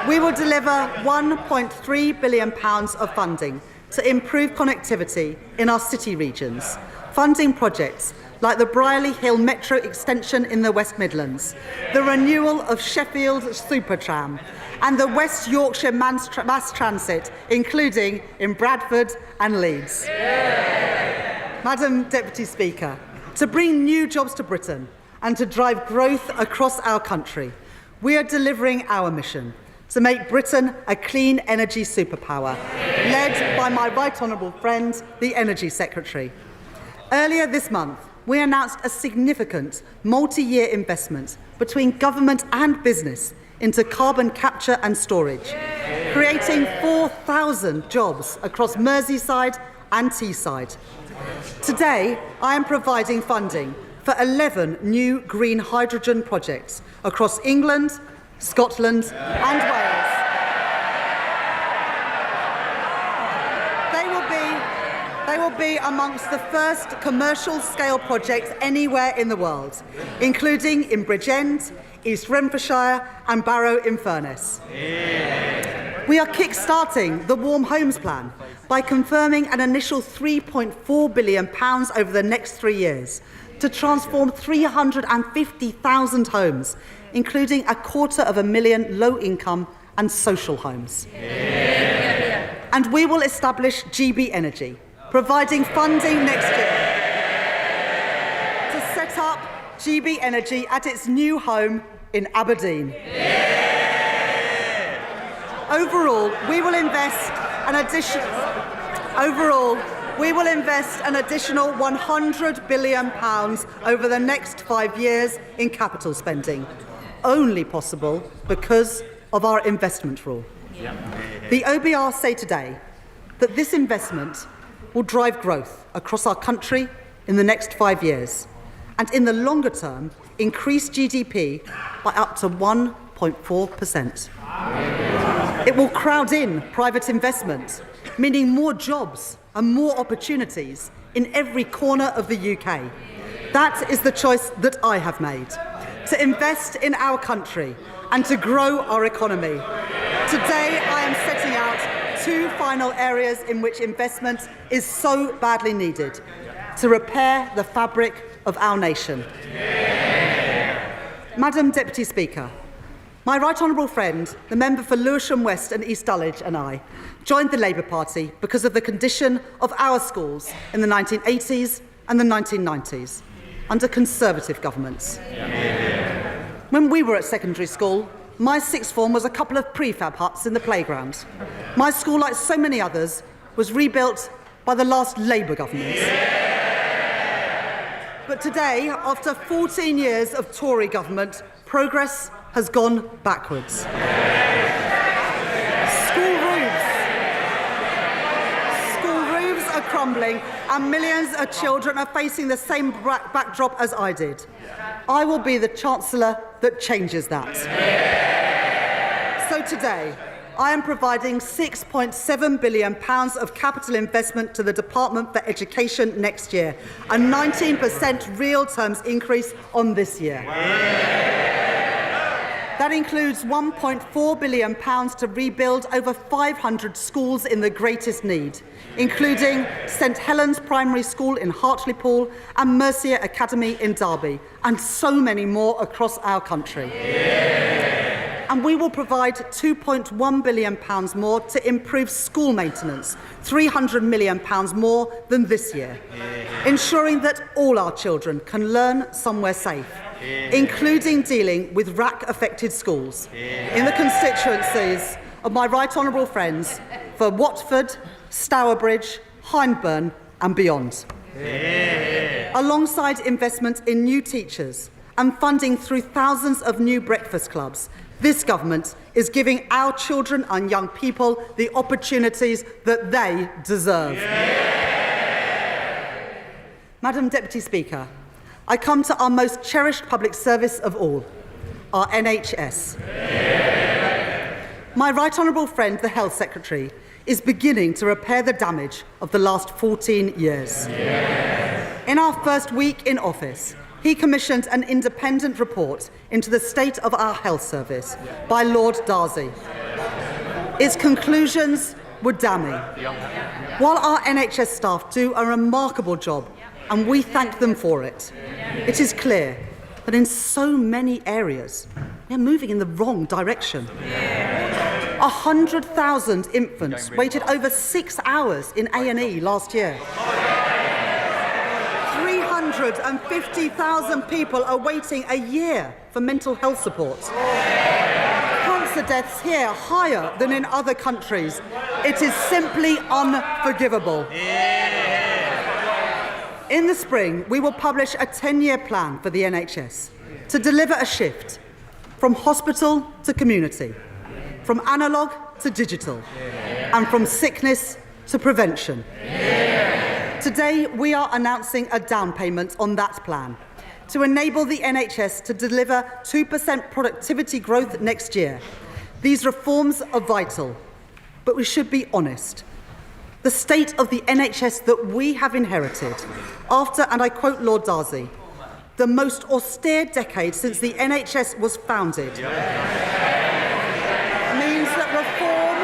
we will deliver £1.3 billion of funding to improve connectivity in our city regions, funding projects like the Brierley Hill Metro extension in the West Midlands, the renewal of Sheffield Supertram, and the West Yorkshire Mass Transit, including in Bradford and Leeds. Madam Deputy Speaker, to bring new jobs to Britain and to drive growth across our country, we are delivering our mission to make Britain a clean energy superpower, led by my right honourable friend, the Energy Secretary. Earlier this month, we announced a significant multi-year investment between government and business into carbon capture and storage, creating 4,000 jobs across Merseyside and Teesside. Today, I am providing funding for 11 new green hydrogen projects across England, Scotland and Wales. They will be amongst the first commercial-scale projects anywhere in the world, including in Bridgend, East Renfrewshire and Barrow-in-Furness. We are kick-starting the Warm Homes Plan by confirming an initial £3.4 billion over the next 3 years to transform 350,000 homes, including 250,000 low-income and social homes. And we will establish GB Energy, providing funding next year to set up GB Energy at its new home in Aberdeen. Overall, we will invest an additional £100 billion over the next 5 years in capital spending, only possible because of our investment rule. The OBR say today that this investment will drive growth across our country in the next 5 years, and in the longer term, increase GDP by up to 1.4%. It will crowd in private investment, meaning more jobs and more opportunities in every corner of the UK. That is the choice that I have made, to invest in our country and to grow our economy. Today, I am setting out 2 final areas in which investment is so badly needed to repair the fabric of our nation. Madam Deputy Speaker, my right honourable friend, the member for Lewisham West and East Dulwich, and I joined the Labour Party because of the condition of our schools in the 1980s and the 1990s under Conservative governments. When we were at secondary school, my sixth form was a couple of prefab huts in the playground. My school, like so many others, was rebuilt by the last Labour government. But today, after 14 years of Tory government, progress has gone backwards. School roofs are crumbling and millions of children are facing the same backdrop as I did. I will be the Chancellor that changes that. So today, I am providing £6.7 billion of capital investment to the Department for Education next year, a 19% real terms increase on this year. That includes £1.4 billion to rebuild over 500 schools in the greatest need, including St Helens Primary School in Hartlepool and Mercia Academy in Derby, and so many more across our country. And we will provide £2.1 billion more to improve school maintenance, £300 million more than this year, ensuring that all our children can learn somewhere safe, including dealing with RAC-affected schools in the constituencies of my right honourable friends for Watford, Stourbridge, Hyndburn and beyond. Alongside investment in new teachers and funding through thousands of new breakfast clubs, this government is giving our children and young people the opportunities that they deserve. Madam Deputy Speaker, I come to our most cherished public service of all, our NHS. My right honourable friend, the Health Secretary, is beginning to repair the damage of the last 14 years. In our first week in office, he commissioned an independent report into the state of our health service by Lord Darcy. Its conclusions were damning. While our NHS staff do a remarkable job, and we thank them for it, it is clear that in so many areas, they're moving in the wrong direction. 100,000 infants waited over 6 hours in A&E last year. 350,000 people are waiting a year for mental health support. Cancer deaths here higher than in other countries. It is simply unforgivable. In the spring, we will publish a 10-year plan for the NHS to deliver a shift from hospital to community, from analogue to digital, and from sickness to prevention. Today, we are announcing a down payment on that plan to enable the NHS to deliver 2% productivity growth next year. These reforms are vital, but we should be honest. The state of the NHS that we have inherited after, and I quote Lord Darcy, the most austere decade since the NHS was founded, means that reform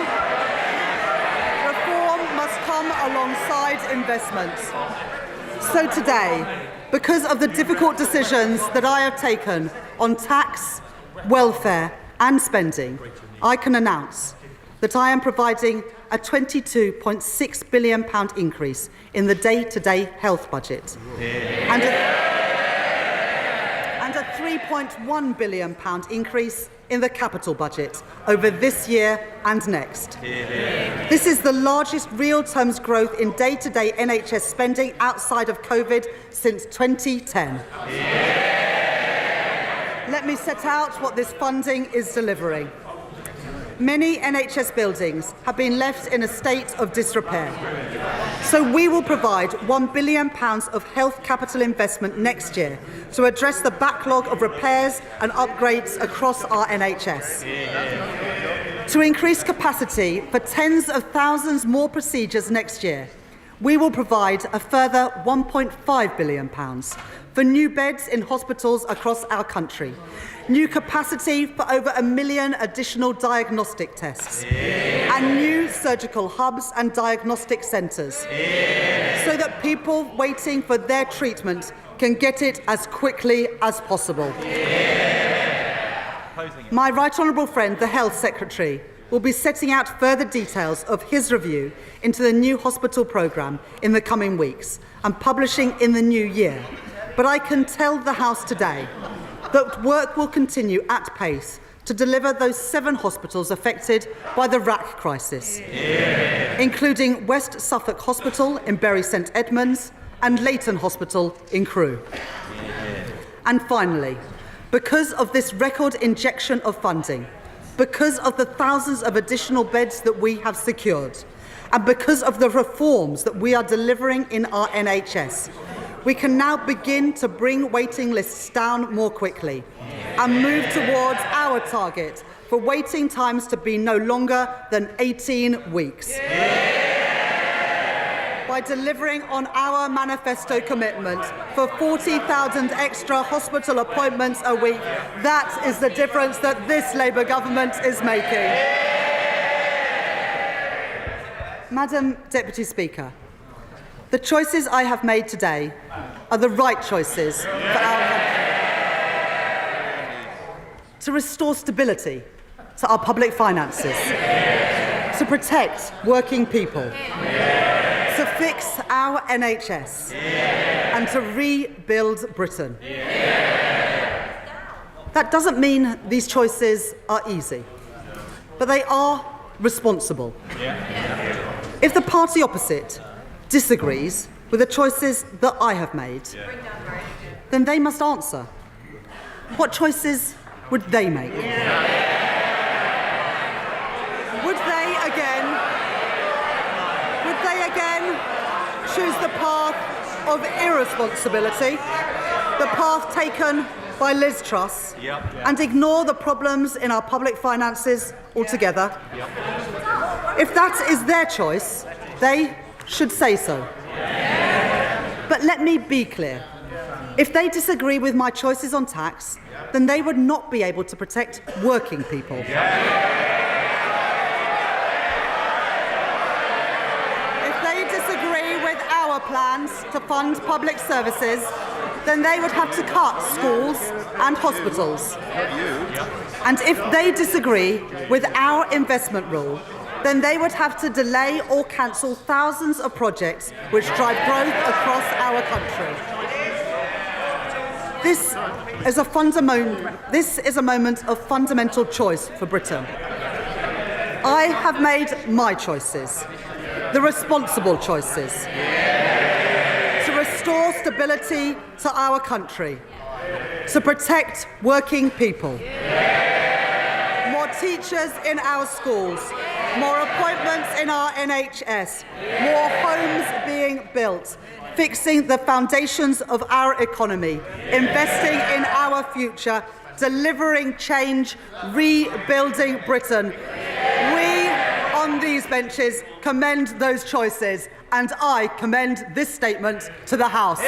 must come alongside investment. So today, because of the difficult decisions that I have taken on tax, welfare and spending, I can announce that I am providing a £22.6 billion increase in the day-to-day health budget and a £3.1 billion increase in the capital budget over this year and next. This is the largest real terms growth in day-to-day NHS spending outside of COVID since 2010. Let me set out what this funding is delivering. Many NHS buildings have been left in a state of disrepair. So we will provide £1 billion of health capital investment next year to address the backlog of repairs and upgrades across our NHS. To increase capacity for tens of thousands more procedures next year, we will provide a further £1.5 billion for new beds in hospitals across our country, new capacity for over 1 million additional diagnostic tests, and new surgical hubs and diagnostic centres, so that people waiting for their treatment can get it as quickly as possible. My right honourable friend, the Health Secretary, will be setting out further details of his review into the new hospital programme in the coming weeks and publishing in the new year. But I can tell the House today that work will continue at pace to deliver those 7 hospitals affected by the RAC crisis, including West Suffolk Hospital in Bury St Edmunds and Leighton Hospital in Crewe. And finally, because of this record injection of funding, because of the thousands of additional beds that we have secured, and because of the reforms that we are delivering in our NHS, we can now begin to bring waiting lists down more quickly and move towards our target for waiting times to be no longer than 18 weeks. By delivering on our manifesto commitment for 40,000 extra hospital appointments a week, that is the difference that this Labour government is making. Madam Deputy Speaker, the choices I have made today are the right choices for our country. To restore stability to our public finances, to protect working people, to fix our NHS, and to rebuild Britain. That doesn't mean these choices are easy, but they are responsible. If the party opposite disagrees with the choices that I have made, then they must answer. What choices would they make? Would they again choose the path of irresponsibility, the path taken by Liz Truss, and ignore the problems in our public finances altogether? If that is their choice, they should say so. But let me be clear. If they disagree with my choices on tax, then they would not be able to protect working people. If they disagree with our plans to fund public services, then they would have to cut schools and hospitals. And if they disagree with our investment rule, then they would have to delay or cancel thousands of projects which drive growth across our country. This is a moment of fundamental choice for Britain. I have made my choices, the responsible choices, to restore stability to our country, to protect working people, more teachers in our schools, more appointments in our NHS, more homes being built, fixing the foundations of our economy, investing in our future, delivering change, rebuilding Britain. We on these benches commend those choices, and I commend this statement to the House.